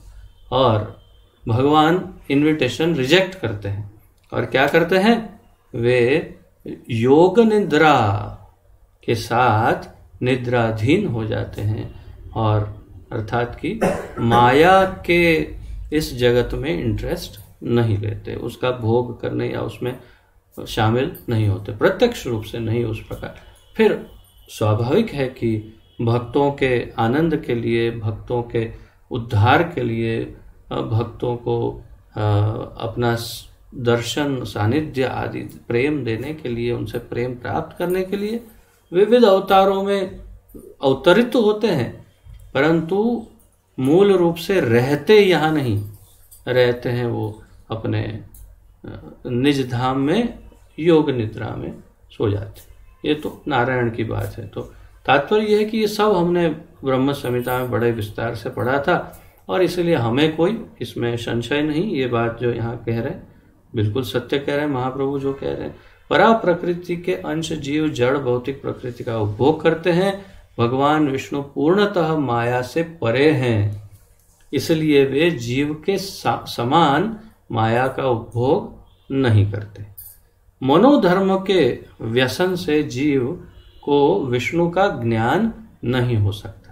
और भगवान इनविटेशन रिजेक्ट करते हैं और क्या करते हैं, वे योग निद्रा के साथ निद्राधीन हो जाते हैं और अर्थात कि माया के इस जगत में इंटरेस्ट नहीं लेते, उसका भोग करने या उसमें शामिल नहीं होते, प्रत्यक्ष रूप से नहीं उस प्रकार। फिर स्वाभाविक है कि भक्तों के आनंद के लिए, भक्तों के उद्धार के लिए, भक्तों को अपना दर्शन, सानिध्य आदि प्रेम देने के लिए, उनसे प्रेम प्राप्त करने के लिए विविध अवतारों में अवतरित तो होते हैं, परंतु मूल रूप से रहते यहाँ नहीं, रहते हैं वो अपने निज धाम में योग निद्रा में सो जाते। ये तो नारायण की बात है। तो तात्पर्य यह है कि ये सब हमने ब्रह्म संहिता में बड़े विस्तार से पढ़ा था और इसलिए हमें कोई इसमें संशय नहीं। ये बात जो यहाँ कह रहे हैं बिल्कुल सत्य कह रहे हैं महाप्रभु, जो कह रहे हैं परा प्रकृति के अंश जीव जड़ भौतिक प्रकृति का उपभोग करते हैं। भगवान विष्णु पूर्णतः माया से परे हैं, इसलिए वे जीव के समान माया का उपभोग नहीं करते। मनोधर्म के व्यसन से जीव को विष्णु का ज्ञान नहीं हो सकता।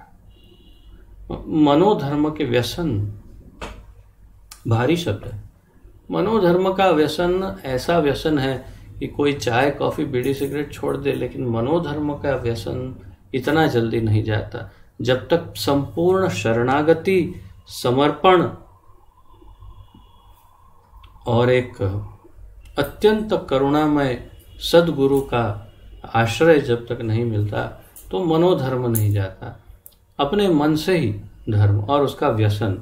मनोधर्म के व्यसन भारी शब्द है। मनोधर्म का व्यसन ऐसा व्यसन है कि कोई चाय कॉफी बीड़ी सिगरेट छोड़ दे, लेकिन मनोधर्म का व्यसन इतना जल्दी नहीं जाता जब तक संपूर्ण शरणागति, समर्पण और एक अत्यंत करुणामय सद्गुरु का आश्रय जब तक नहीं मिलता तो मनोधर्म नहीं जाता। अपने मन से ही धर्म और उसका व्यसन,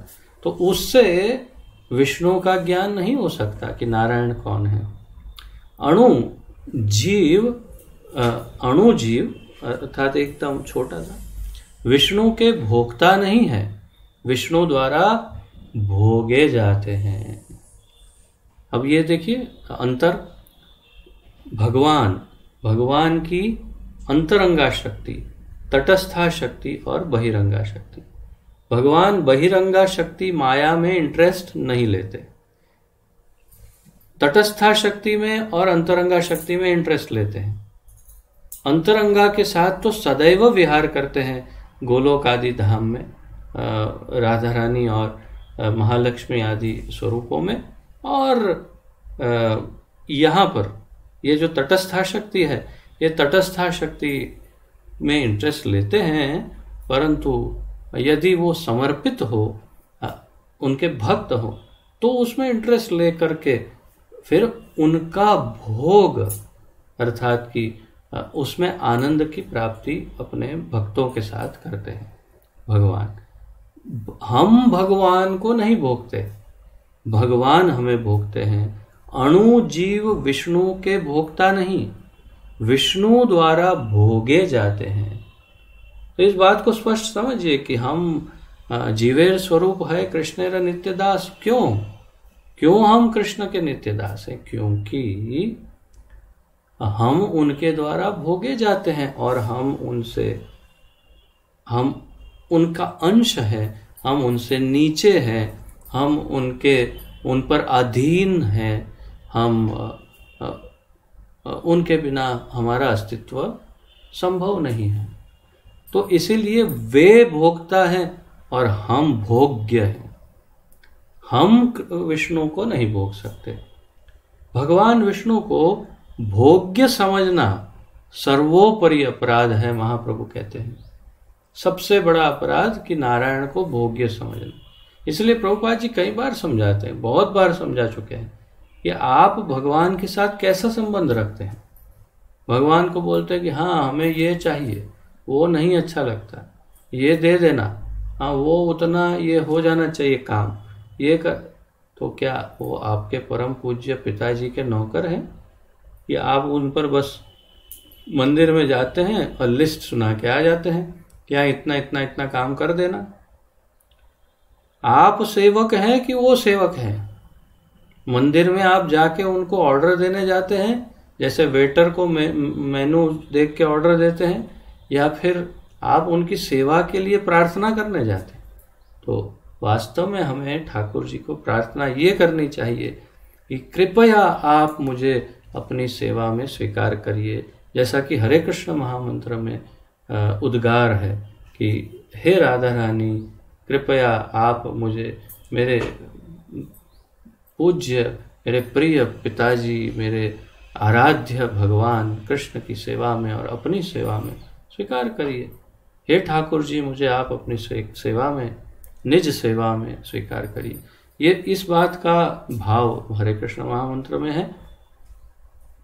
तो उससे विष्णु का ज्ञान नहीं हो सकता कि नारायण कौन है। अणु जीव अर्थात एकदम छोटा सा विष्णु के भोक्ता नहीं है, विष्णु द्वारा भोगे जाते हैं। अब ये देखिए अंतर, भगवान की अंतरंगा शक्ति, तटस्था शक्ति और बहिरंगा शक्ति। भगवान बहिरंगा शक्ति माया में इंटरेस्ट नहीं लेते, तटस्था शक्ति में और अंतरंगा शक्ति में इंटरेस्ट लेते हैं। अंतरंगा के साथ तो सदैव विहार करते हैं गोलोक आदि धाम में, राधा रानी और महालक्ष्मी आदि स्वरूपों में, और यहाँ पर ये जो तटस्था शक्ति है, ये तटस्था शक्ति में इंटरेस्ट लेते हैं, परंतु यदि वो समर्पित हो, उनके भक्त हो, तो उसमें इंटरेस्ट ले करके फिर उनका भोग अर्थात कि उसमें आनंद की प्राप्ति अपने भक्तों के साथ करते हैं। भगवान, हम भगवान को नहीं भोगते, भगवान हमें भोगते हैं। अणु जीव विष्णु के भोगता नहीं, विष्णु द्वारा भोगे जाते हैं। तो इस बात को स्पष्ट समझिए कि हम जीवेर स्वरूप है कृष्णेर नित्यदास। क्यों हम कृष्ण के नित्यदास हैं? क्योंकि हम उनके द्वारा भोगे जाते हैं और हम उनका अंश है, हम उनसे नीचे हैं, हम उन पर अधीन हैं, हम उनके बिना हमारा अस्तित्व संभव नहीं है। तो इसीलिए वे भोगता है और हम भोग्य हैं। हम विष्णु को नहीं भोग सकते। भगवान विष्णु को भोग्य समझना सर्वोपरि अपराध है, महाप्रभु कहते हैं। सबसे बड़ा अपराध कि नारायण को भोग्य समझना। इसलिए प्रभुपाद जी कई बार समझाते हैं, बहुत बार समझा चुके हैं कि आप भगवान के साथ कैसा संबंध रखते हैं। भगवान को बोलते हैं कि हाँ हमें ये चाहिए, वो नहीं अच्छा लगता, ये दे देना, हाँ वो उतना ये हो जाना चाहिए काम, ये कर। तो क्या वो आपके परम पूज्य पिताजी के नौकर हैं, या आप उन पर बस मंदिर में जाते हैं और लिस्ट सुना के आ जाते हैं कि हाँ इतना इतना इतना काम कर देना? आप सेवक हैं कि वो सेवक हैं? मंदिर में आप जाके उनको ऑर्डर देने जाते हैं, जैसे वेटर को मेनू देख के ऑर्डर देते हैं, या फिर आप उनकी सेवा के लिए प्रार्थना करने जाते हैं? तो वास्तव में हमें ठाकुर जी को प्रार्थना ये करनी चाहिए कि कृपया आप मुझे अपनी सेवा में स्वीकार करिए, जैसा कि हरे कृष्ण महामंत्र में उद्गार है कि हे राधा रानी, कृपया आप मुझे मेरे पूज्य, मेरे प्रिय पिताजी, मेरे आराध्य भगवान कृष्ण की सेवा में और अपनी सेवा में स्वीकार करिए। हे ठाकुर जी, मुझे आप अपनी सेवा में, निज सेवा में स्वीकार करिए। ये इस बात का भाव हरे कृष्ण महामंत्र में है।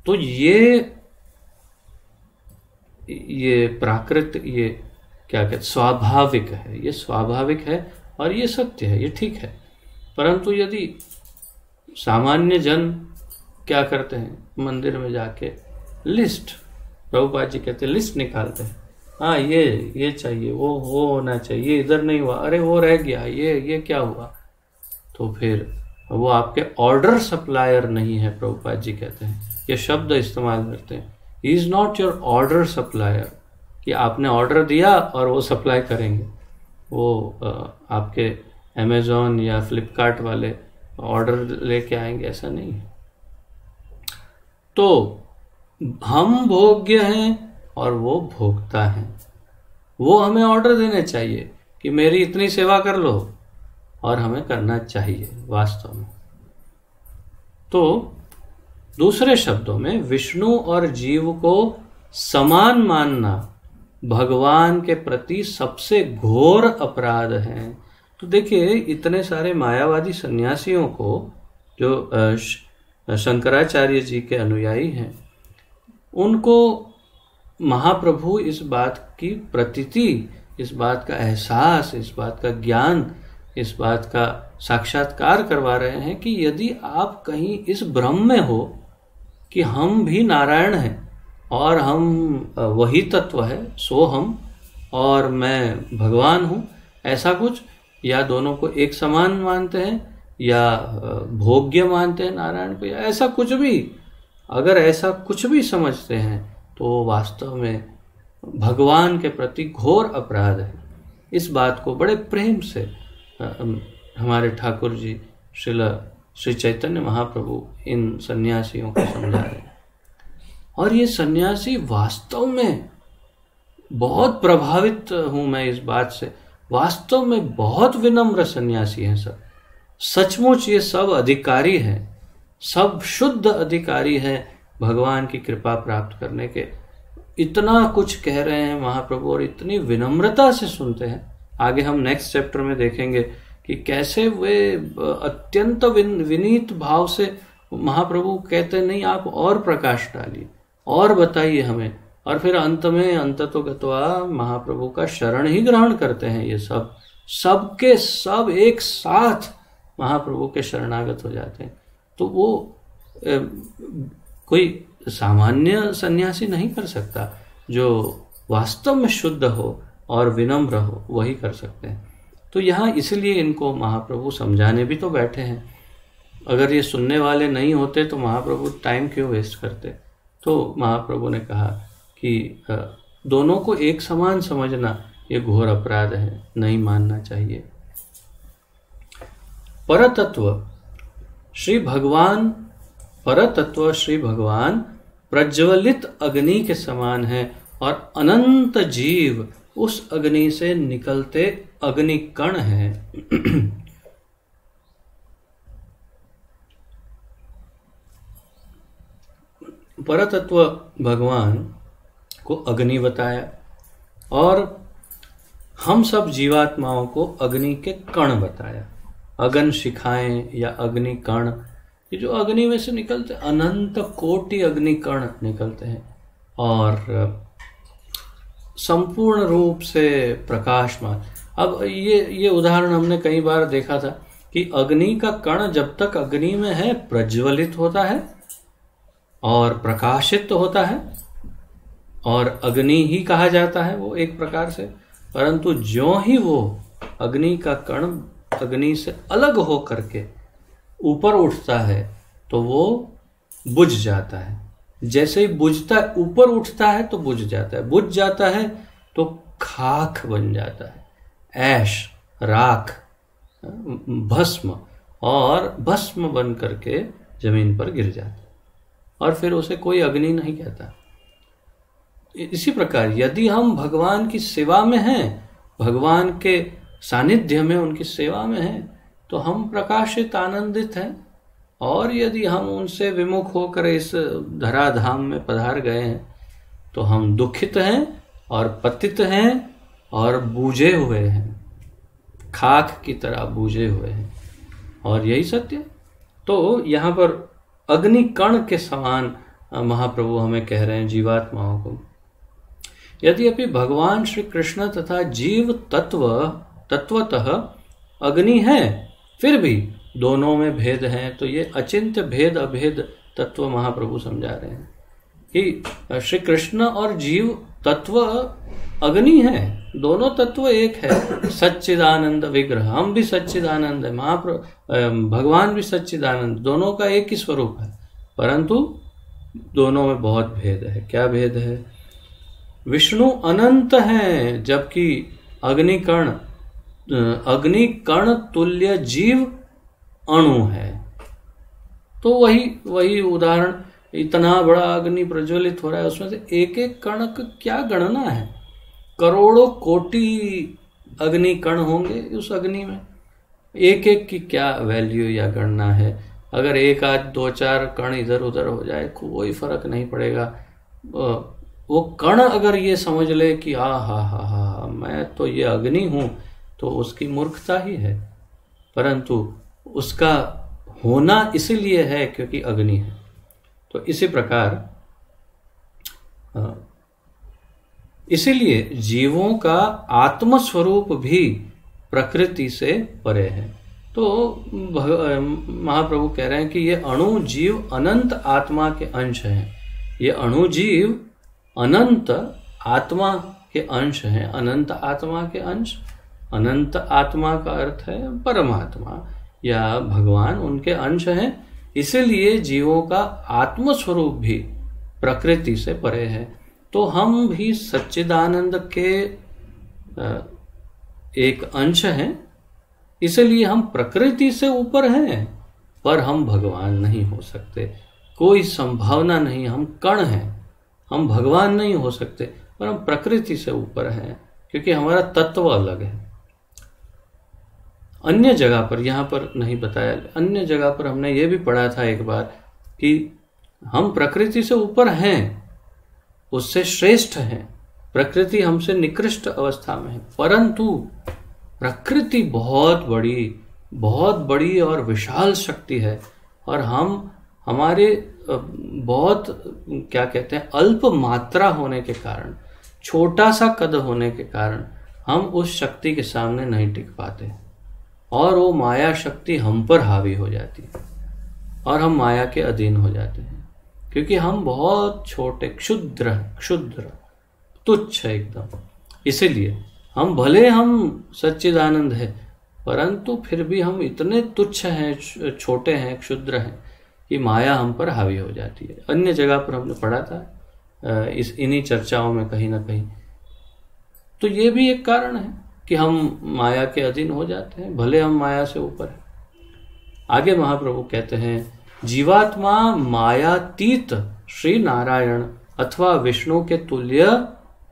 तो ये प्राकृत, ये क्या कहते, स्वाभाविक है, ये स्वाभाविक है और ये सत्य है, ये ठीक है। परंतु यदि सामान्य जन क्या करते हैं, मंदिर में जाके लिस्ट, प्रभुपाद जी कहते हैं लिस्ट निकालते हैं, हाँ ये चाहिए, वो होना चाहिए, इधर नहीं हुआ, अरे वो रह गया, ये क्या हुआ? तो फिर वो आपके ऑर्डर सप्लायर नहीं है। प्रभुपाद जी कहते हैं, ये शब्द इस्तेमाल करते हैं, he is not your order supplier, कि आपने ऑर्डर दिया और वो सप्लाई करेंगे। वो आपके अमेजोन या फ्लिपकार्ट वाले ऑर्डर लेके आएंगे, ऐसा नहीं है। तो हम भोग्य हैं और वो भोक्ता हैं। वो हमें ऑर्डर देने चाहिए कि मेरी इतनी सेवा कर लो, और हमें करना चाहिए वास्तव में। तो दूसरे शब्दों में विष्णु और जीव को समान मानना भगवान के प्रति सबसे घोर अपराध है। तो देखिए, इतने सारे मायावादी सन्यासियों को, जो शंकराचार्य जी के अनुयायी हैं, उनको महाप्रभु इस बात की प्रतीति, इस बात का एहसास, इस बात का ज्ञान, इस बात का साक्षात्कार करवा रहे हैं कि यदि आप कहीं इस भ्रम में हो कि हम भी नारायण हैं और हम वही तत्व है, सो हम और मैं भगवान हूँ, ऐसा कुछ, या दोनों को एक समान मानते हैं, या भोग्य मानते हैं नारायण को, या ऐसा कुछ भी, अगर ऐसा कुछ भी समझते हैं तो वास्तव में भगवान के प्रति घोर अपराध है। इस बात को बड़े प्रेम से हमारे ठाकुर जी श्री चैतन्य महाप्रभु इन सन्यासियों को समझा रहे हैं। और ये सन्यासी वास्तव में, बहुत प्रभावित हूं मैं इस बात से, वास्तव में बहुत विनम्र सन्यासी हैं सब। सचमुच ये सब अधिकारी हैं, सब शुद्ध अधिकारी हैं भगवान की कृपा प्राप्त करने के। इतना कुछ कह रहे हैं महाप्रभु और इतनी विनम्रता से सुनते हैं। आगे हम नेक्स्ट चैप्टर में देखेंगे कि कैसे वे अत्यंत विनीत भाव से महाप्रभु कहते नहीं, आप और प्रकाश डालिए और बताइए हमें, और फिर अंत में अंततो गत्वा महाप्रभु का शरण ही ग्रहण करते हैं। ये सब सबके सब एक साथ महाप्रभु के शरणागत हो जाते हैं। तो वो कोई सामान्य सन्यासी नहीं कर सकता, जो वास्तव में शुद्ध हो और विनम्र हो, वही कर सकते हैं। तो यहाँ इसलिए इनको महाप्रभु समझाने भी तो बैठे हैं। अगर ये सुनने वाले नहीं होते तो महाप्रभु टाइम क्यों वेस्ट करते? तो महाप्रभु ने कहा कि दोनों को एक समान समझना ये घोर अपराध है, नहीं मानना चाहिए। परतत्व श्री भगवान प्रज्वलित अग्नि के समान है और अनंत जीव उस अग्नि से निकलते अग्निकण हैं। परतत्व भगवान को अग्नि बताया और हम सब जीवात्माओं को अग्नि के कण बताया। अग्नि शिखाएं या अग्नि कण, ये जो अग्नि में से निकलते अनंत कोटि अग्नि कण निकलते हैं। और संपूर्ण रूप से प्रकाशमान। अब ये उदाहरण हमने कई बार देखा था कि अग्नि का कण जब तक अग्नि में है प्रज्वलित होता है और प्रकाशित होता है और अग्नि ही कहा जाता है वो एक प्रकार से, परंतु ज्यों ही वो अग्नि का कण अग्नि से अलग हो करके ऊपर उठता है तो वो बुझ जाता है। जैसे ही बुझता है, ऊपर उठता है तो बुझ जाता है, बुझ जाता है तो खाक बन जाता है, ऐश, राख, भस्म, और भस्म बन करके जमीन पर गिर जाता है और फिर उसे कोई अग्नि नहीं कहता। इसी प्रकार यदि हम भगवान की सेवा में हैं, भगवान के सानिध्य में, उनकी सेवा में हैं, तो हम प्रकाशित आनंदित हैं। और यदि हम उनसे विमुख होकर इस धराधाम में पधार गए हैं तो हम दुखित हैं और पतित हैं और बूझे हुए हैं, खाक की तरह बूझे हुए हैं। और यही सत्य। तो यहाँ पर अग्नि कण के समान महाप्रभु हमें कह रहे हैं जीवात्माओं को। यद्यपि भगवान श्री कृष्ण तथा जीव तत्वतः अग्नि है, फिर भी दोनों में भेद है। तो ये अचिंत्य भेद अभेद तत्व महाप्रभु समझा रहे हैं कि श्री कृष्ण और जीव तत्व अग्नि है, दोनों तत्व एक है। सच्चिदानंद विग्रह, हम भी सच्चिदानंद है, भगवान भी सच्चिदानंद, दोनों का एक ही स्वरूप है, परंतु दोनों में बहुत भेद है। क्या भेद है? विष्णु अनंत हैं, जबकि अग्नि कण तुल्य जीव अणु है। तो वही उदाहरण, इतना बड़ा अग्नि प्रज्वलित हो रहा है, उसमें से एक एक कण का क्या गणना है? करोड़ों कोटि अग्नि कण होंगे उस अग्नि में, एक एक की क्या वैल्यू या गणना है? अगर एक आध दो चार कण इधर उधर हो जाए कोई फर्क नहीं पड़ेगा। वो कण अगर ये समझ ले कि हा मैं तो ये अग्नि हूं, तो उसकी मूर्खता ही है। परंतु उसका होना इसीलिए है क्योंकि अग्नि है। तो इसी प्रकार इसीलिए जीवों का आत्मस्वरूप भी प्रकृति से परे है। तो महाप्रभु कह रहे हैं कि ये अणु जीव अनंत आत्मा के अंश हैं। ये अणु जीव अनंत आत्मा के अंश हैं, अनंत आत्मा के अंश। अनंत आत्मा का अर्थ है परमात्मा या भगवान, उनके अंश हैं। इसलिए जीवों का आत्मस्वरूप भी प्रकृति से परे है। तो हम भी सच्चिदानंद के एक अंश हैं, इसलिए हम प्रकृति से ऊपर हैं, पर हम भगवान नहीं हो सकते। कोई संभावना नहीं, हम कण हैं, हम भगवान नहीं हो सकते, पर हम प्रकृति से ऊपर हैं क्योंकि हमारा तत्व अलग है। अन्य जगह पर, यहाँ पर नहीं बताया, अन्य जगह पर हमने ये भी पढ़ा था एक बार कि हम प्रकृति से ऊपर हैं, उससे श्रेष्ठ हैं, प्रकृति हमसे निकृष्ट अवस्था में है, परंतु प्रकृति बहुत बड़ी और विशाल शक्ति है और हम हमारे बहुत क्या कहते हैं अल्प मात्रा होने के कारण, छोटा सा कद होने के कारण हम उस शक्ति के सामने नहीं टिक पाते और वो माया शक्ति हम पर हावी हो जाती है और हम माया के अधीन हो जाते हैं क्योंकि हम बहुत छोटे, क्षुद्र, तुच्छ है एकदम। इसीलिए हम भले हम सच्चिदानंद है, परंतु फिर भी हम इतने तुच्छ हैं, छोटे हैं, क्षुद्र हैं कि माया हम पर हावी हो जाती है। अन्य जगह पर हमने पढ़ा था इन्हीं चर्चाओं में कहीं ना कहीं। तो ये भी एक कारण है कि हम माया के अधीन हो जाते हैं, भले हम माया से ऊपर हैं। आगे महाप्रभु कहते हैं, जीवात्मा मायातीत श्री नारायण अथवा विष्णु के तुल्य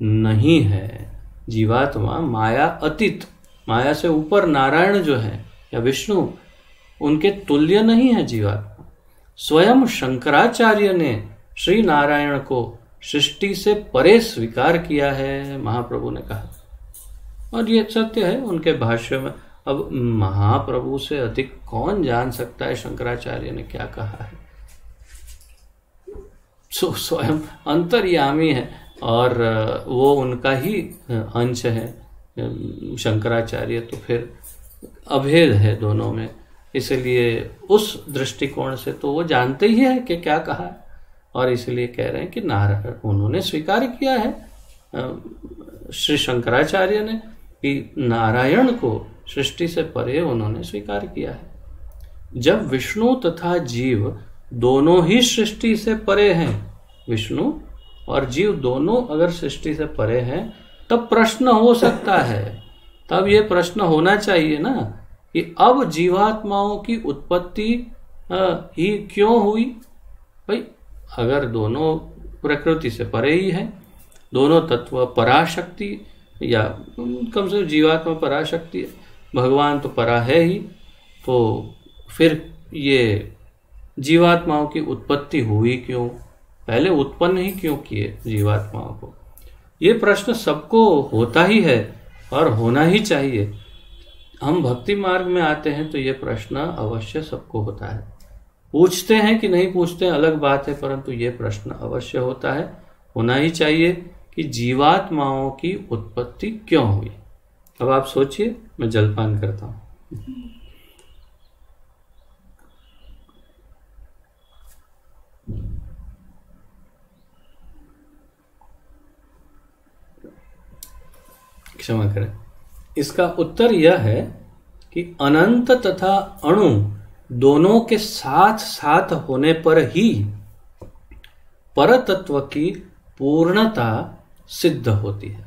नहीं है। जीवात्मा माया अतीत, माया से ऊपर नारायण जो है या विष्णु, उनके तुल्य नहीं है जीवात्मा। स्वयं शंकराचार्य ने श्री नारायण को सृष्टि से परे स्वीकार किया है, महाप्रभु ने कहा, और ये सत्य है उनके भाष्य में। अब महाप्रभु से अधिक कौन जान सकता है शंकराचार्य ने क्या कहा है। स्वयं अंतर्यामी है और वो उनका ही अंश है शंकराचार्य, तो फिर अभेद है दोनों में। इसलिए उस दृष्टिकोण से तो वो जानते ही है कि क्या कहा है, और इसलिए कह रहे हैं कि नारायण उन्होंने स्वीकार किया है, श्री शंकराचार्य ने, कि नारायण को सृष्टि से परे उन्होंने स्वीकार किया है। जब विष्णु तथा जीव दोनों ही सृष्टि से परे हैं, विष्णु और जीव दोनों अगर सृष्टि से परे हैं, तब प्रश्न हो सकता है, तब ये प्रश्न होना चाहिए ना कि अब जीवात्माओं की उत्पत्ति ही क्यों हुई। भाई अगर दोनों प्रकृति से परे ही है, दोनों तत्व पराशक्ति, या कम से कम जीवात्मा पराशक्ति है, भगवान तो परा है ही, तो फिर ये जीवात्माओं की उत्पत्ति हुई क्यों, पहले उत्पन्न ही क्यों किए जीवात्माओं को। ये प्रश्न सबको होता ही है और होना ही चाहिए। हम भक्ति मार्ग में आते हैं तो ये प्रश्न अवश्य सबको होता है। पूछते हैं कि नहीं पूछते हैं अलग बात है, परंतु ये प्रश्न अवश्य होता है, होना ही चाहिए कि जीवात्माओं की उत्पत्ति क्यों हुई। अब आप सोचिए, मैं जलपान करता हूं। क्षमा करें। इसका उत्तर यह है कि अनंत तथा अणु दोनों के साथ साथ होने पर ही परतत्व की पूर्णता सिद्ध होती है।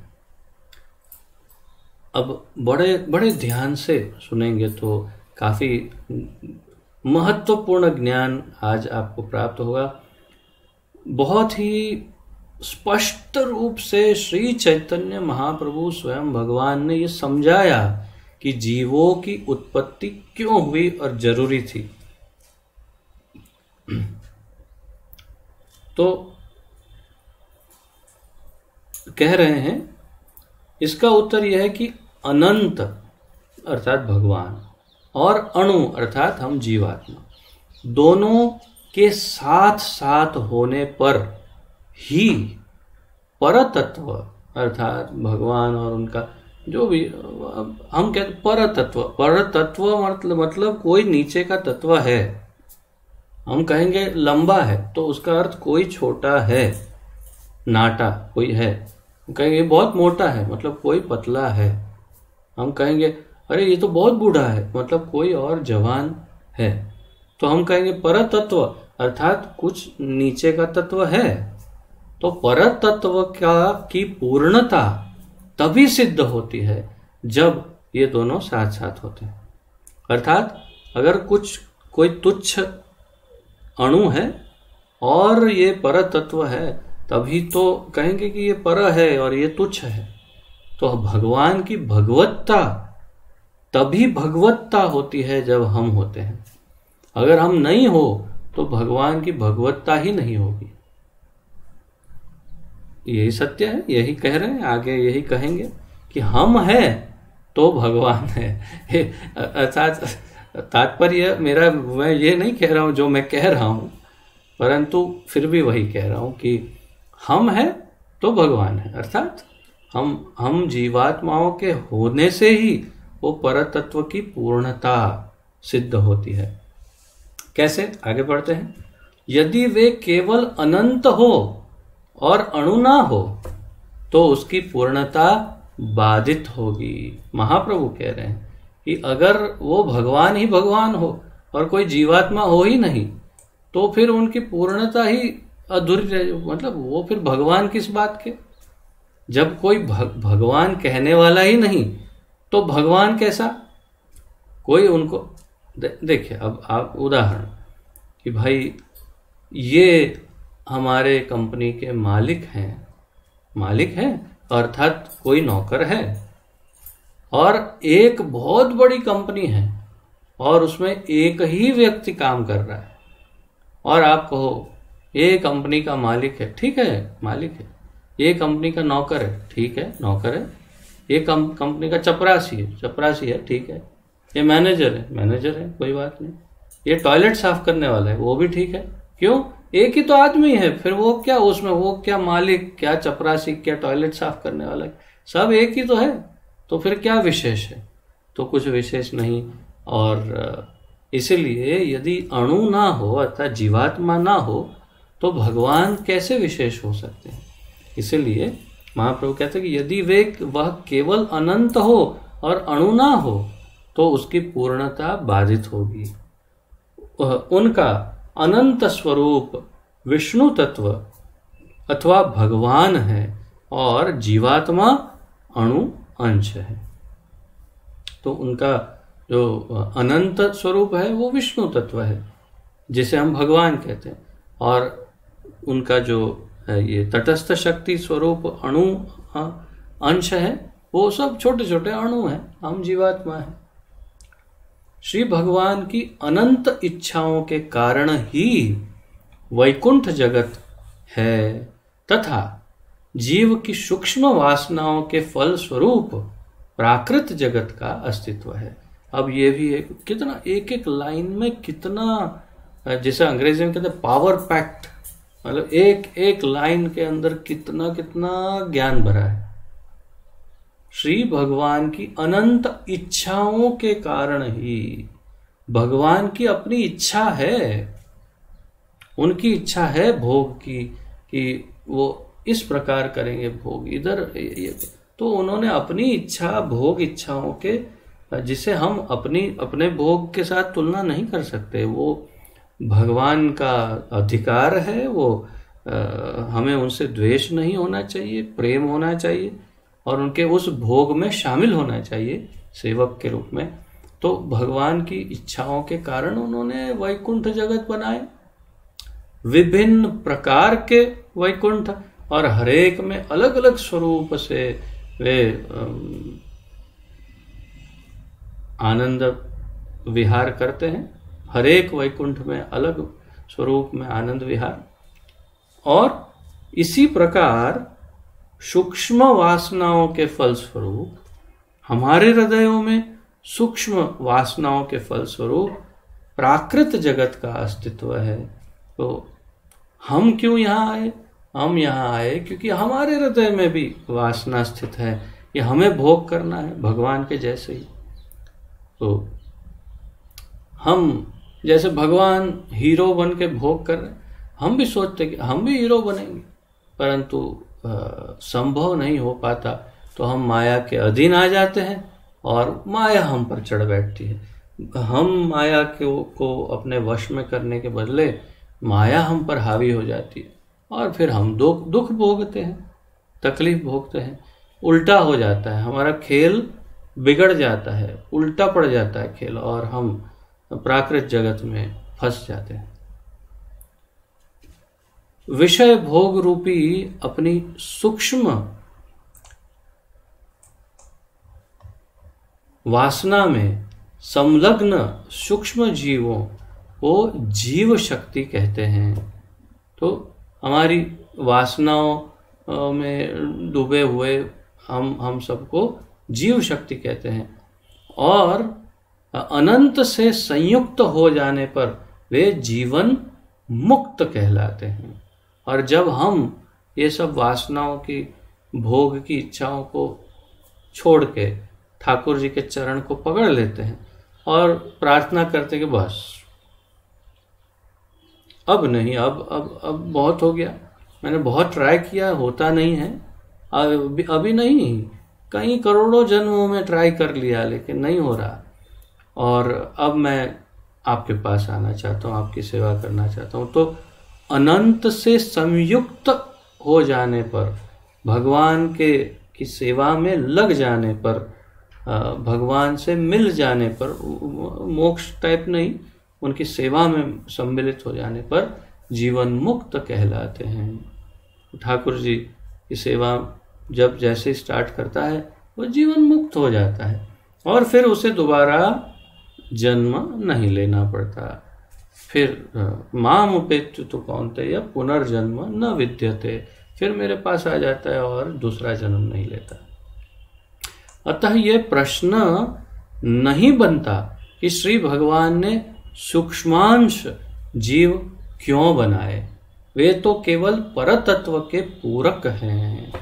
अब बड़े बड़े ध्यान से सुनेंगे तो काफी महत्वपूर्ण ज्ञान आज आपको प्राप्त होगा। बहुत ही स्पष्ट रूप से श्री चैतन्य महाप्रभु स्वयं भगवान ने ये समझाया कि जीवों की उत्पत्ति क्यों हुई और जरूरी थी। तो कह रहे हैं, इसका उत्तर यह है कि अनंत अर्थात भगवान और अणु अर्थात हम जीवात्मा, दोनों के साथ साथ होने पर ही परतत्व अर्थात भगवान और उनका जो भी हम कहते परतत्व, परतत्व मतलब कोई नीचे का तत्व है। हम कहेंगे लंबा है तो उसका अर्थ कोई छोटा है, नाटा कोई है। हम कहेंगे बहुत मोटा है मतलब कोई पतला है। हम कहेंगे अरे ये तो बहुत बूढ़ा है मतलब कोई और जवान है। तो हम कहेंगे परतत्व अर्थात कुछ नीचे का तत्व है। तो परतत्व की पूर्णता तभी सिद्ध होती है जब ये दोनों साथ साथ होते हैं। अर्थात अगर कोई तुच्छ अणु है और ये परतत्व है, तभी तो कहेंगे कि ये पर है और ये तुच्छ है। तो भगवान की भगवत्ता तभी भगवत्ता होती है जब हम होते हैं। अगर हम नहीं हो तो भगवान की भगवत्ता ही नहीं होगी। यही सत्य है, यही कह रहे हैं, आगे यही कहेंगे कि हम हैं तो भगवान है। अर्थात तात्पर्य मेरा, मैं ये नहीं कह रहा हूं जो मैं कह रहा हूं, परंतु फिर भी वही कह रहा हूं कि हम हैं तो भगवान है। अर्थात हम जीवात्माओं के होने से ही वो परतत्व की पूर्णता सिद्ध होती है। कैसे? आगे बढ़ते हैं। यदि वे केवल अनंत हो और अणु ना हो तो उसकी पूर्णता बाधित होगी। महाप्रभु कह रहे हैं कि अगर वो भगवान ही भगवान हो और कोई जीवात्मा हो ही नहीं तो फिर उनकी पूर्णता ही अधूरी रह, मतलब वो फिर भगवान किस बात के। जब कोई भगवान कहने वाला ही नहीं तो भगवान कैसा? कोई उनको देखिए, अब आप उदाहरण कि भाई ये हमारे कंपनी के मालिक हैं अर्थात कोई नौकर है और एक बहुत बड़ी कंपनी है और उसमें एक ही व्यक्ति काम कर रहा है और आप कहो ये कंपनी का मालिक है, ठीक है मालिक है, ये कंपनी का नौकर है, ठीक है नौकर है, ये कंपनी का चपरासी है, ठीक है, ये मैनेजर है, कोई बात नहीं, ये टॉयलेट साफ करने वाला है, वो भी ठीक है। क्यों? एक ही तो आदमी है, फिर वो क्या उसमें, वो क्या मालिक, क्या चपरासी, क्या टॉयलेट साफ करने वाला, सब एक ही तो है, तो फिर क्या विशेष है? तो कुछ विशेष नहीं। और इसीलिए यदि अणु ना हो अर्थात जीवात्मा ना हो तो भगवान कैसे विशेष हो सकते हैं? इसीलिए महाप्रभु कहते हैं कि यदि वह केवल अनंत हो और अणु ना हो तो उसकी पूर्णता बाधित होगी। उनका अनंत स्वरूप विष्णु तत्व अथवा भगवान है और जीवात्मा अणु अंश है। तो उनका जो अनंत स्वरूप है वो विष्णु तत्व है जिसे हम भगवान कहते हैं, और उनका जो ये तटस्थ शक्ति स्वरूप अणु अंश है वो सब छोटे छोटे अणु हैं, हम जीवात्मा हैं। श्री भगवान की अनंत इच्छाओं के कारण ही वैकुंठ जगत है तथा जीव की सूक्ष्म वासनाओं के फल स्वरूप प्राकृत जगत का अस्तित्व है। अब ये भी कितना एक एक लाइन में कितना, जैसे अंग्रेजी में कहते हैं पावर पैक्ड, मतलब एक एक लाइन के अंदर कितना कितना ज्ञान भरा है। श्री भगवान की अनंत इच्छाओं के कारण ही, भगवान की अपनी इच्छा है, उनकी इच्छा है भोग की कि वो इस प्रकार करेंगे भोग इधर, तो उन्होंने अपनी इच्छा भोग इच्छाओं के, जिसे हम अपने भोग के साथ तुलना नहीं कर सकते, वो भगवान का अधिकार है, वो हमें उनसे द्वेष नहीं होना चाहिए, प्रेम होना चाहिए और उनके उस भोग में शामिल होना चाहिए सेवक के रूप में। तो भगवान की इच्छाओं के कारण उन्होंने वैकुंठ जगत बनाए, विभिन्न प्रकार के वैकुंठ, और हरेक में अलग अलग स्वरूप से वे आनंद विहार करते हैं। हरेक वैकुंठ में अलग स्वरूप में आनंद विहार, और इसी प्रकार सूक्ष्म वासनाओं के फलस्वरूप हमारे हृदयों में सूक्ष्म वासनाओं के फलस्वरूप प्राकृत जगत का अस्तित्व है। तो हम क्यों यहाँ आए? हम यहाँ आए क्योंकि हमारे हृदय में भी वासना स्थित है, ये हमें भोग करना है भगवान के जैसे ही। तो हम जैसे भगवान हीरो बन के भोग कर रहे हैं, हम भी सोचते कि हम भी हीरो बनेंगे, परंतु संभव नहीं हो पाता, तो हम माया के अधीन आ जाते हैं और माया हम पर चढ़ बैठती है। हम माया को अपने वश में करने के बदले माया हम पर हावी हो जाती है और फिर हम दुख भोगते हैं, तकलीफ भोगते हैं, उल्टा हो जाता है, हमारा खेल बिगड़ जाता है, उल्टा पड़ जाता है खेल और हम प्राकृत जगत में फंस जाते हैं। विषय भोग रूपी अपनी सूक्ष्म वासना में संलग्न सूक्ष्म जीवों को जीव शक्ति कहते हैं। तो हमारी वासनाओं में डूबे हुए हम सबको जीव शक्ति कहते हैं, और अनंत से संयुक्त हो जाने पर वे जीवन मुक्त कहलाते हैं। और जब हम ये सब वासनाओं की भोग की इच्छाओं को छोड़ के ठाकुर जी के चरण को पकड़ लेते हैं और प्रार्थना करते हैं कि बस अब नहीं, अब बहुत हो गया, मैंने बहुत ट्राई किया, होता नहीं है, अभी नहीं, कई करोड़ों जन्मों में ट्राई कर लिया लेकिन नहीं हो रहा, और अब मैं आपके पास आना चाहता हूँ, आपकी सेवा करना चाहता हूँ। तो अनंत से संयुक्त हो जाने पर, भगवान की सेवा में लग जाने पर, भगवान से मिल जाने पर, मोक्ष टाइप नहीं, उनकी सेवा में सम्मिलित हो जाने पर जीवन मुक्त कहलाते हैं। ठाकुर जी की सेवा जब जैसे स्टार्ट करता है वो जीवन मुक्त हो जाता है और फिर उसे दोबारा जन्म नहीं लेना पड़ता। फिर माम उपेत्य तो कौन्तेय पुनर्जन्म न विद्यते, फिर मेरे पास आ जाता है और दूसरा जन्म नहीं लेता। अतः ये प्रश्न नहीं बनता कि श्री भगवान ने सूक्ष्मांश जीव क्यों बनाए, वे तो केवल परतत्व के पूरक हैं।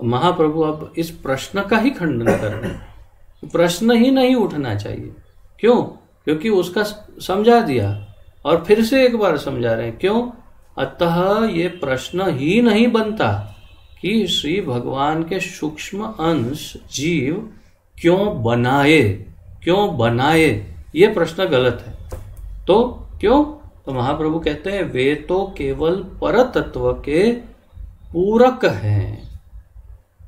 महाप्रभु अब इस प्रश्न का ही खंडन कर रहे हैं। प्रश्न ही नहीं उठना चाहिए। क्यों? क्योंकि उसका समझा दिया और फिर से एक बार समझा रहे हैं। क्यों? अतः ये प्रश्न ही नहीं बनता कि श्री भगवान के सूक्ष्म अंश जीव क्यों बनाए, ये प्रश्न गलत है। तो क्यों? तो महाप्रभु कहते हैं वे तो केवल परतत्व के पूरक हैं,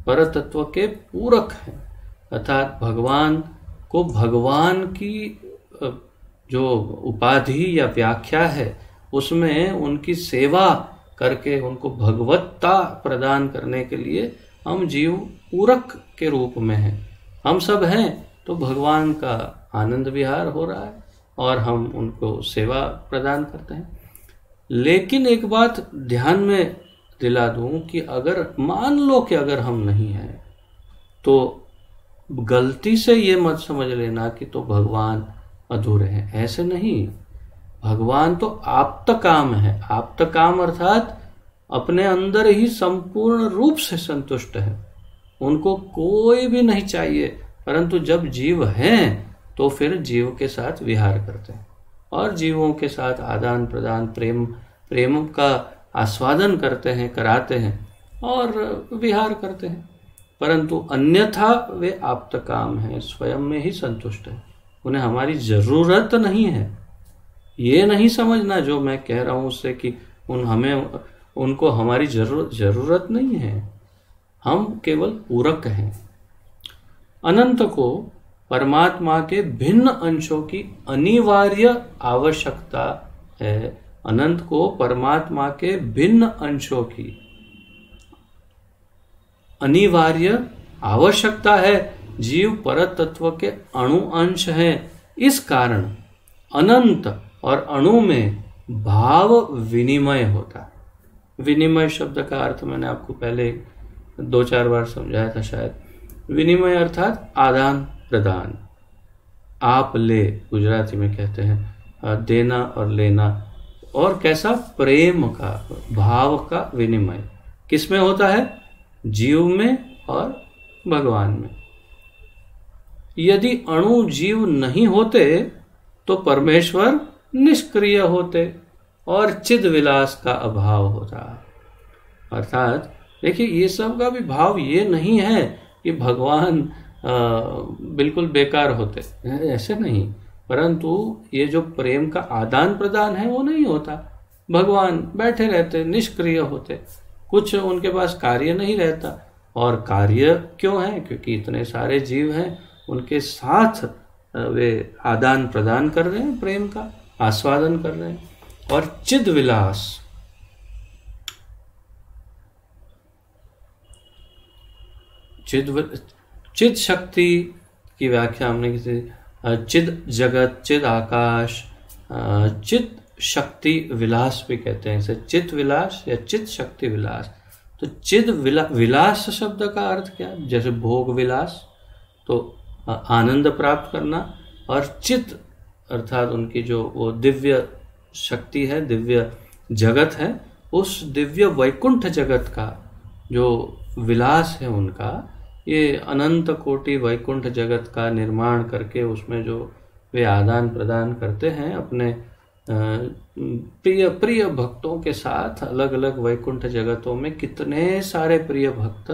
परतत्व के पूरक हैं। अर्थात भगवान को, भगवान की जो उपाधि या व्याख्या है उसमें उनकी सेवा करके उनको भगवत्ता प्रदान करने के लिए हम जीव पूरक के रूप में हैं। हम सब हैं तो भगवान का आनंद विहार हो रहा है और हम उनको सेवा प्रदान करते हैं। लेकिन एक बात ध्यान में दिला दूं कि अगर मान लो कि अगर हम नहीं हैं तो गलती से ये मत समझ लेना कि तो भगवान अधूरे हैं। ऐसे नहीं, भगवान तो आप्तकाम है। आप्तकाम अर्थात अपने अंदर ही संपूर्ण रूप से संतुष्ट है, उनको कोई भी नहीं चाहिए। परंतु जब जीव हैं तो फिर जीव के साथ विहार करते हैं और जीवों के साथ आदान प्रदान, प्रेम का आस्वादन करते हैं, कराते हैं और विहार करते हैं। परंतु अन्यथा वे आप्तकाम हैं, स्वयं में ही संतुष्ट है, उन्हें हमारी जरूरत नहीं है। ये नहीं समझना जो मैं कह रहा हूं उससे कि उनको हमारी जरूरत नहीं है, हम केवल पूरक हैं। अनंत को परमात्मा के भिन्न अंशों की अनिवार्य आवश्यकता है। अनंत को परमात्मा के भिन्न अंशों की अनिवार्य आवश्यकता है। जीव परतत्व के अणु अंश हैं। इस कारण अनंत और अणु में भाव विनिमय होता है। विनिमय शब्द का अर्थ मैंने आपको पहले 2-4 बार समझाया था शायद। विनिमय अर्थात आदान प्रदान, आप ले गुजराती में कहते हैं, देना और लेना। और कैसा? प्रेम का, भाव का विनिमय किसमें होता है? जीव में और भगवान में। यदि अणु जीव नहीं होते तो परमेश्वर निष्क्रिय होते और चिद विलास का अभाव होता। अर्थात देखिए, ये सब का भी भाव ये नहीं है कि भगवान बिल्कुल बेकार होते, ऐसे नहीं। परंतु ये जो प्रेम का आदान प्रदान है वो नहीं होता। भगवान बैठे रहते, निष्क्रिय होते, कुछ उनके पास कार्य नहीं रहता। और कार्य क्यों है? क्योंकि इतने सारे जीव हैं, उनके साथ वे आदान प्रदान कर रहे हैं, प्रेम का आस्वादन कर रहे हैं। और चिद विलास, चिद शक्ति की व्याख्या हमने किसी चिद जगत, चिद आकाश, चित शक्ति विलास भी कहते हैं। इसे चित विलास या चित शक्ति विलास। तो चिद विलास शब्द का अर्थ क्या? जैसे भोग विलास, तो आनंद प्राप्त करना, और चित अर्थात उनकी जो वो दिव्य शक्ति है, दिव्य जगत है, उस दिव्य वैकुंठ जगत का जो विलास है उनका, ये अनंत कोटि वैकुंठ जगत का निर्माण करके उसमें जो वे आदान प्रदान करते हैं अपने प्रिय प्रिय भक्तों के साथ अलग अलग वैकुंठ जगतों में, कितने सारे प्रिय भक्त,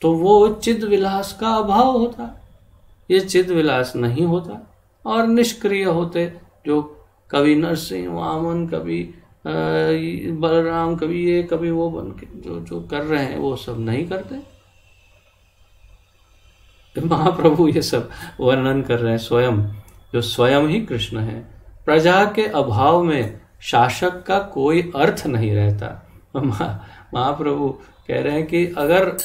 तो वो चिद विलास का अभाव होता। ये चिद विलास नहीं होता और निष्क्रिय होते, जो कभी नरसिंह वामन, कभी बलराम, कभी ये कभी वो बन के जो कर रहे हैं वो सब नहीं करते। महाप्रभु ये सब वर्णन कर रहे हैं स्वयं, जो स्वयं ही कृष्ण है। प्रजा के अभाव में शासक का कोई अर्थ नहीं रहता। महाप्रभु कह रहे हैं कि अगर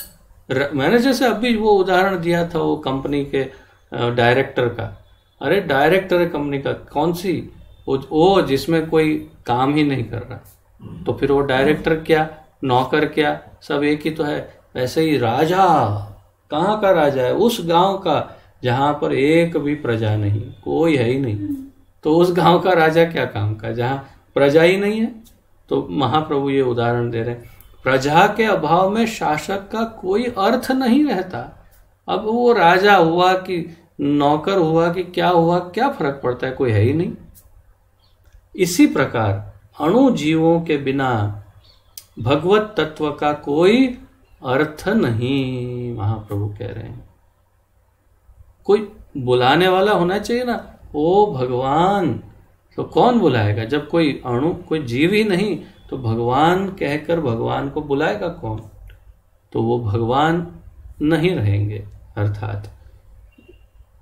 मैंने जैसे अभी वो उदाहरण दिया था वो कंपनी के डायरेक्टर का, अरे डायरेक्टर है कंपनी का, कौन सी? वो जिसमें कोई काम ही नहीं कर रहा, तो फिर वो डायरेक्टर क्या, नौकर क्या, सब एक ही तो है। वैसे ही राजा कहाँ का राजा है? उस गांव का जहां पर एक भी प्रजा नहीं, कोई है ही नहीं। तो उस गांव का राजा क्या काम का? जहां प्रजा ही नहीं है। तो महाप्रभु ये उदाहरण दे रहे हैं, प्रजा के अभाव में शासक का कोई अर्थ नहीं रहता। अब वो राजा हुआ कि नौकर हुआ कि क्या हुआ, क्या फर्क पड़ता है, कोई है ही नहीं। इसी प्रकार अणु जीवों के बिना भगवत तत्व का कोई अर्थ नहीं, महाप्रभु कह रहे हैं। कोई बुलाने वाला होना चाहिए ना, ओ भगवान। तो कौन बुलाएगा जब कोई अणु, कोई जीव ही नहीं, तो भगवान कहकर भगवान को बुलाएगा कौन? तो वो भगवान नहीं रहेंगे, अर्थात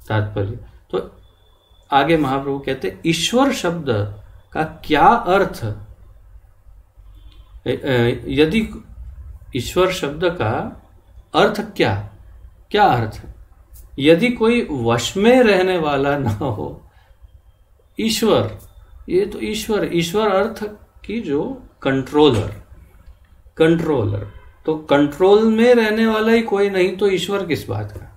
तात्पर्य। तो आगे महाप्रभु कहते ईश्वर शब्द का क्या अर्थ, यदि ईश्वर शब्द का अर्थ क्या अर्थ, यदि कोई वश में रहने वाला ना हो। ईश्वर, ये तो ईश्वर अर्थ की जो कंट्रोलर, तो कंट्रोल में रहने वाला ही कोई नहीं, तो ईश्वर किस बात का?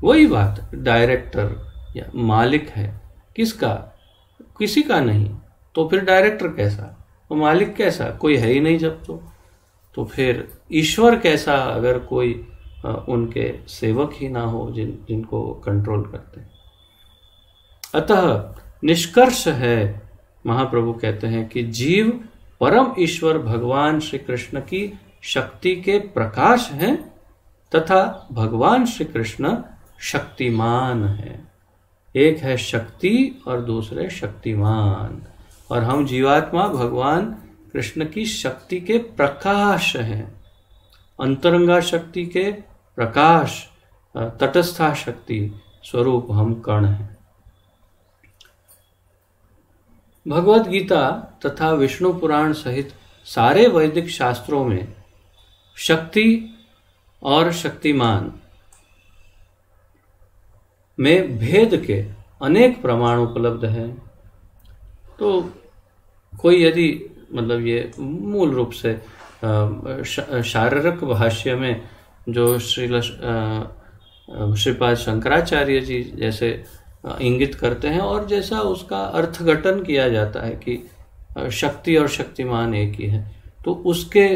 वही बात, डायरेक्टर या मालिक है किसका? किसी का नहीं, तो फिर डायरेक्टर कैसा, तो मालिक कैसा? कोई है ही नहीं जब तो फिर ईश्वर कैसा, अगर कोई उनके सेवक ही ना हो जिनको कंट्रोल करते हैं। अतः निष्कर्ष है, महाप्रभु कहते हैं कि जीव परम ईश्वर भगवान श्री कृष्ण की शक्ति के प्रकाश हैं तथा भगवान श्री कृष्ण शक्तिमान है। एक है शक्ति और दूसरे शक्तिमान, और हम जीवात्मा भगवान कृष्ण की शक्ति के प्रकाश हैं। अंतरंगा शक्ति के प्रकाश, तटस्था शक्ति स्वरूप हम कण हैं। भगवत गीता तथा विष्णु पुराण सहित सारे वैदिक शास्त्रों में शक्ति और शक्तिमान में भेद के अनेक प्रमाण उपलब्ध हैं। तो कोई यदि मतलब ये मूल रूप से शारीरिक भाष्य में जो श्रीपाद शंकराचार्य जी जैसे इंगित करते हैं और जैसा उसका अर्थघटन किया जाता है कि शक्ति और शक्तिमान एक ही है, तो उसके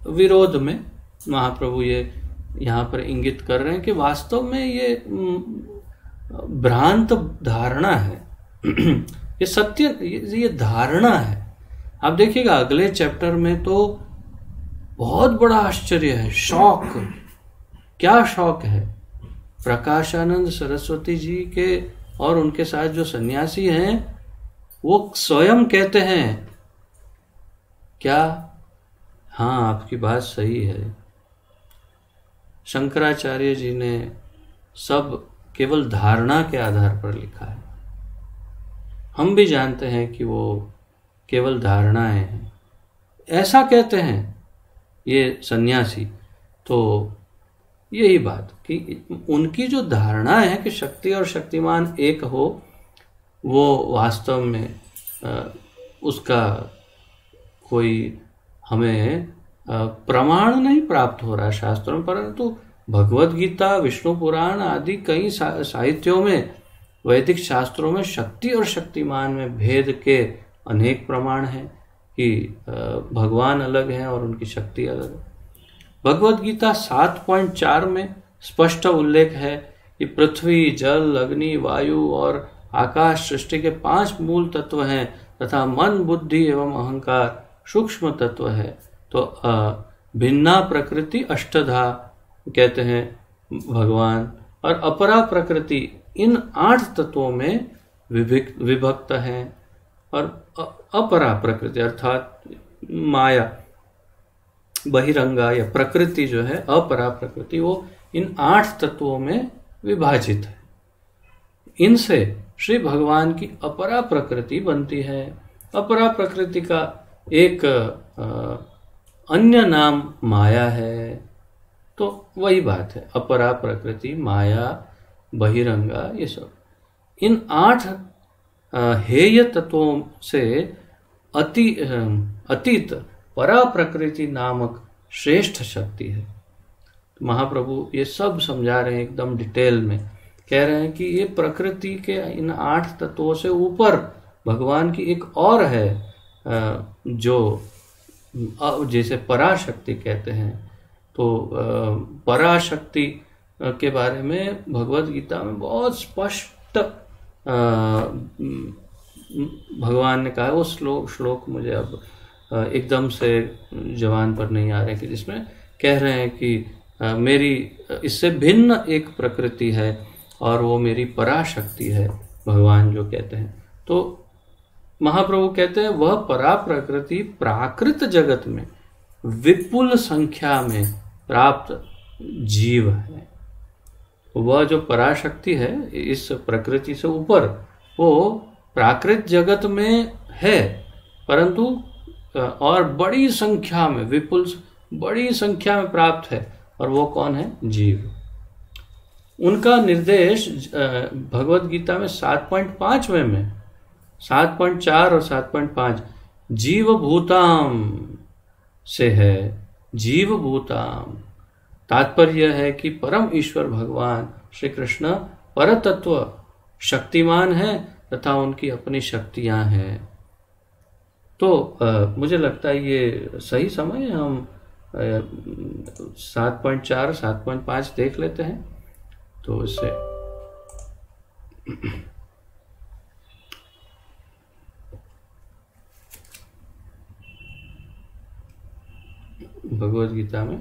विरोध में महाप्रभु ये यहाँ पर इंगित कर रहे हैं कि वास्तव में ये भ्रांत धारणा है। ये सत्य, ये धारणा है। आप देखिएगा अगले चैप्टर में तो बहुत बड़ा आश्चर्य है, शौक। क्या शौक है? प्रकाशानंद सरस्वती जी के और उनके साथ जो सन्यासी हैं वो स्वयं कहते हैं क्या? हाँ, आपकी बात सही है। शंकराचार्य जी ने सब केवल धारणा के आधार पर लिखा है। हम भी जानते हैं कि वो केवल धारणाएं हैं, ऐसा कहते हैं ये सन्यासी। तो यही बात कि उनकी जो धारणा है कि शक्ति और शक्तिमान एक हो, वो वास्तव में उसका कोई हमें प्रमाण नहीं प्राप्त हो रहा शास्त्रों में, परंतु भगवत गीता, विष्णु पुराण आदि कई साहित्यों में, वैदिक शास्त्रों में शक्ति और शक्तिमान में भेद के अनेक प्रमाण हैं कि भगवान अलग हैं और उनकी शक्ति अलग है। भगवत गीता 7.4 में स्पष्ट उल्लेख है कि पृथ्वी, जल, अग्नि, वायु और आकाश सृष्टि के 5 मूल तत्व हैं तथा मन, बुद्धि एवं अहंकार सूक्ष्म तत्व है। तो भिन्ना प्रकृति अष्टधा कहते हैं भगवान, और अपरा प्रकृति इन 8 तत्वों में विभक्त हैं। और अपरा प्रकृति अर्थात माया, बहिरंगा या प्रकृति जो है, अपरा प्रकृति, वो इन 8 तत्वों में विभाजित है। इनसे श्री भगवान की अपरा प्रकृति बनती है। अपरा प्रकृति का एक अन्य नाम माया है। तो वही बात है, अपरा प्रकृति, माया, बहिरंगा, ये सब इन 8 हेय तत्वों से अतीत परा प्रकृति नामक श्रेष्ठ शक्ति है। तो महाप्रभु ये सब समझा रहे हैं एकदम डिटेल में, कह रहे हैं कि ये प्रकृति के इन 8 तत्वों से ऊपर भगवान की एक और है जो जैसे पराशक्ति कहते हैं, तो पराशक्ति के बारे में भगवद गीता में बहुत स्पष्ट भगवान ने कहा। वो श्लोक मुझे अब एकदम से जबान पर नहीं आ रहे, कि जिसमें कह रहे हैं कि मेरी इससे भिन्न एक प्रकृति है और वो मेरी पराशक्ति है, भगवान जो कहते हैं। तो महाप्रभु कहते हैं वह परा प्रकृति प्राकृत जगत में विपुल संख्या में प्राप्त जीव है। वह जो पराशक्ति है इस प्रकृति से ऊपर, वो प्राकृत जगत में है, परंतु और बड़ी संख्या में, विपुल बड़ी संख्या में प्राप्त है। और वो कौन है? जीव। उनका निर्देश भगवत गीता में 7.5 में 7.4 और 7.5 जीव भूताम से है। जीव भूताम तात्पर्य है कि परम ईश्वर भगवान श्री कृष्ण परतत्व शक्तिमान है तथा उनकी अपनी शक्तियां हैं। तो मुझे लगता है ये सही समय है, हम 7.4 7.5 देख लेते हैं। तो इससे भगवद गीता में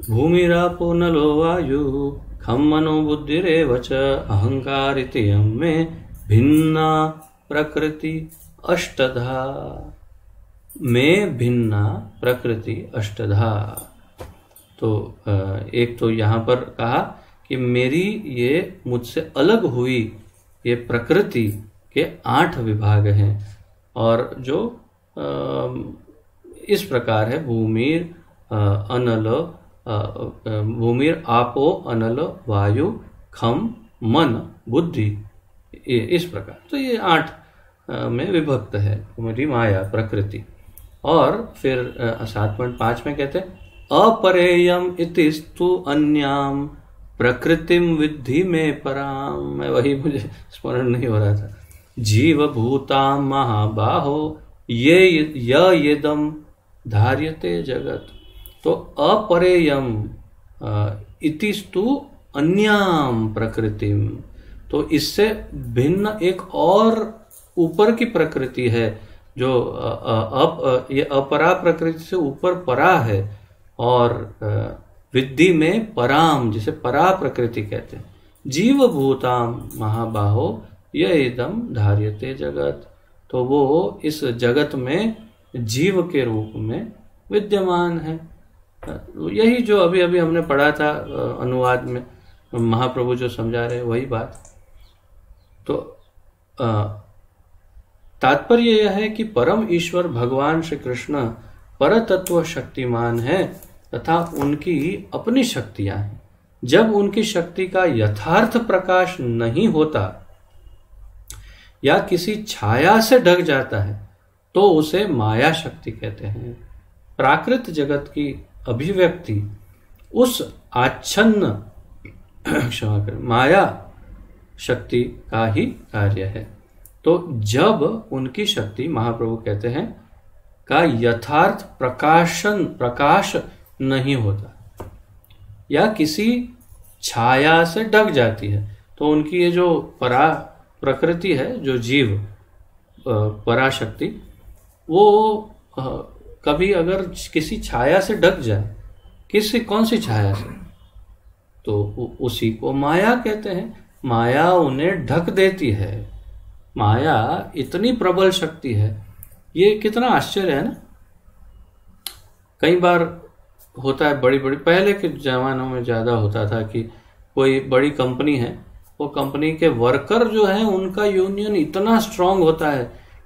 भूमिरापो नलो वायु खम मनो बुद्धिरेव च अहंकार इति मे भिन्ना प्रकृति अष्टधा। में भिन्ना प्रकृति अष्टधा। तो एक तो यहाँ पर कहा कि मेरी ये मुझसे अलग हुई ये प्रकृति के 8 विभाग हैं, और जो इस प्रकार है भूमिर अनल भूमिर आपो अनल वायु खम मन बुद्धि, इस प्रकार। तो ये 8 में विभक्त है मेरी माया प्रकृति। और फिर 7.5 में कहते हैं अपरेयम इतिस्तु अन्याम प्रकृतिम विद्धि में पराम। मैं वही, मुझे स्मरण नहीं हो रहा था। जीव भूताम महाबाहो ये येदम धार्यते जगत। तो अपरेयम इतिस्तु अन्याम प्रकृतिम, तो इससे भिन्न एक और ऊपर की प्रकृति है जो ये अपरा प्रकृति से ऊपर परा है, और विद्धि में पराम, जिसे परा प्रकृति कहते हैं। जीव भूताम महाबाहो ये इदम धार्यते जगत। तो वो इस जगत में जीव के रूप में विद्यमान है। यही जो अभी अभी हमने पढ़ा था अनुवाद में, महाप्रभु जो समझा रहे वही बात। तो तात्पर्य यह है कि परम ईश्वर भगवान श्री कृष्ण परतत्व शक्तिमान है तथा उनकी अपनी शक्तियां हैं। जब उनकी शक्ति का यथार्थ प्रकाश नहीं होता या किसी छाया से ढक जाता है तो उसे माया शक्ति कहते हैं। प्राकृत जगत की अभिव्यक्ति उस आच्छन्न क्षमा करें माया शक्ति का ही कार्य है। तो जब उनकी शक्ति, महाप्रभु कहते हैं, का यथार्थ प्रकाश नहीं होता या किसी छाया से ढक जाती है, तो उनकी ये जो परा प्रकृति है, जो जीव पराशक्ति, वो कभी अगर किसी छाया से ढक जाए, कौन सी छाया से, तो उसी को माया कहते हैं। माया उन्हें ढक देती है। माया इतनी प्रबल शक्ति है। ये कितना आश्चर्य है ना। कई बार होता है, बड़ी बड़ी, पहले के जमानों में ज्यादा होता था कि कोई बड़ी कंपनी है, वो कंपनी के वर्कर जो हैं उनका यूनियन इतना स्ट्रांग होता है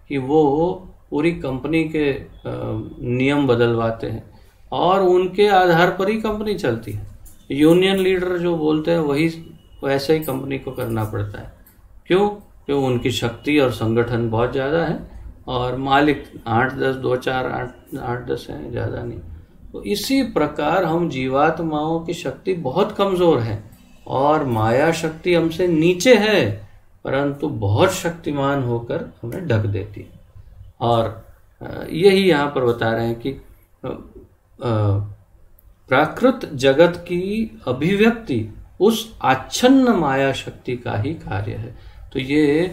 कि वो पूरी कंपनी के नियम बदलवाते हैं और उनके आधार पर ही कंपनी चलती है। यूनियन लीडर जो बोलते हैं वही वैसे ही कंपनी को करना पड़ता है। क्यों? क्यों? उनकी शक्ति और संगठन बहुत ज़्यादा है और मालिक 8-10, 2-4, 8-10 हैं, ज़्यादा नहीं। तो इसी प्रकार हम जीवात्माओं की शक्ति बहुत कमज़ोर है और माया शक्ति हमसे नीचे है, परंतु बहुत शक्तिमान होकर हमें ढक देती है। और यही यहाँ पर बता रहे हैं कि प्राकृत जगत की अभिव्यक्ति उस आच्छन्न माया शक्ति का ही कार्य है। तो ये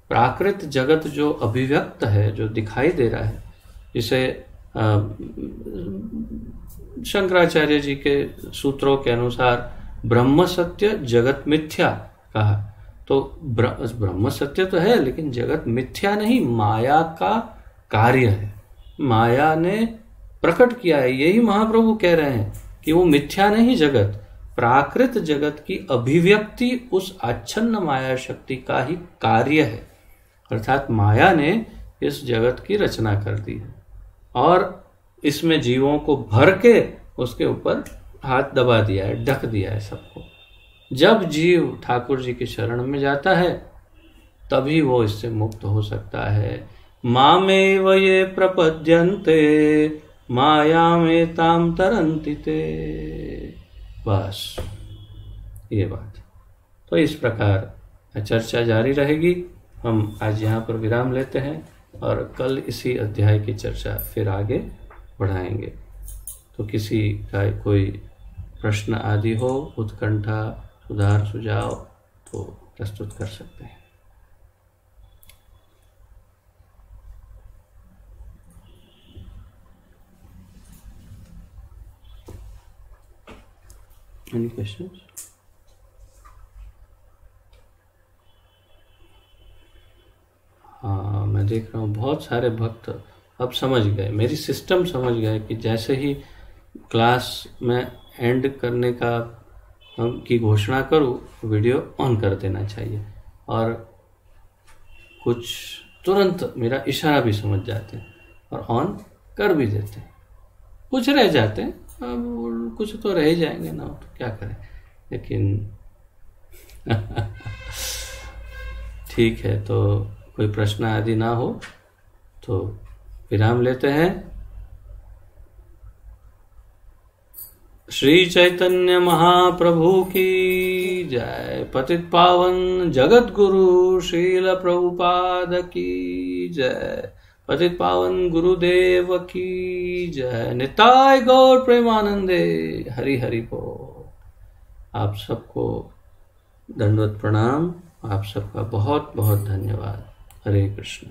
प्राकृत जगत जो अभिव्यक्त है, जो दिखाई दे रहा है, जिसे शंकराचार्य जी के सूत्रों के अनुसार ब्रह्म सत्य जगत मिथ्या कहा। तो ब्रह्म सत्य तो है, लेकिन जगत मिथ्या नहीं, माया का कार्य है, माया ने प्रकट किया है। यही महाप्रभु कह रहे हैं कि वो मिथ्या नहीं, जगत प्राकृत जगत की अभिव्यक्ति उस आच्छन्न माया शक्ति का ही कार्य है। अर्थात माया ने इस जगत की रचना कर दी है और इसमें जीवों को भर के उसके ऊपर हाथ दबा दिया है, ढक दिया है सबको। जब जीव ठाकुर जी की शरण में जाता है तभी वो इससे मुक्त हो सकता है। मामेव ये प्रपद्यन्ते मायामेतां तरन्ति ते। बस ये बात। तो इस प्रकार चर्चा जारी रहेगी। हम आज यहाँ पर विराम लेते हैं और कल इसी अध्याय की चर्चा फिर आगे बढ़ाएंगे। तो किसी का कोई प्रश्न आदि हो, उत्कंठा, सुधार, सुझाव तो प्रस्तुत कर सकते हैं। Any questions? हाँ, मैं देख रहा हूँ बहुत सारे भक्त अब समझ गए, मेरी सिस्टम समझ गए कि जैसे ही क्लास में एंड करने की घोषणा करूँ, वीडियो ऑन कर देना चाहिए और कुछ तुरंत मेरा इशारा भी समझ जाते हैं और ऑन कर भी देते हैं। कुछ रह जाते हैं, अब कुछ तो रह ही जाएंगे ना, तो क्या करें, लेकिन ठीक है। तो कोई प्रश्न आदि ना हो तो विराम लेते हैं। श्री चैतन्य महाप्रभु की जय। पतित पावन जगत गुरु श्रील प्रभुपाद की जय। पतित पावन गुरुदेव की जय। निताय गौर प्रेमानंदे। हरि हरि बोल। आप सबको दंडवत प्रणाम। आप सबका बहुत बहुत धन्यवाद। हरे कृष्ण।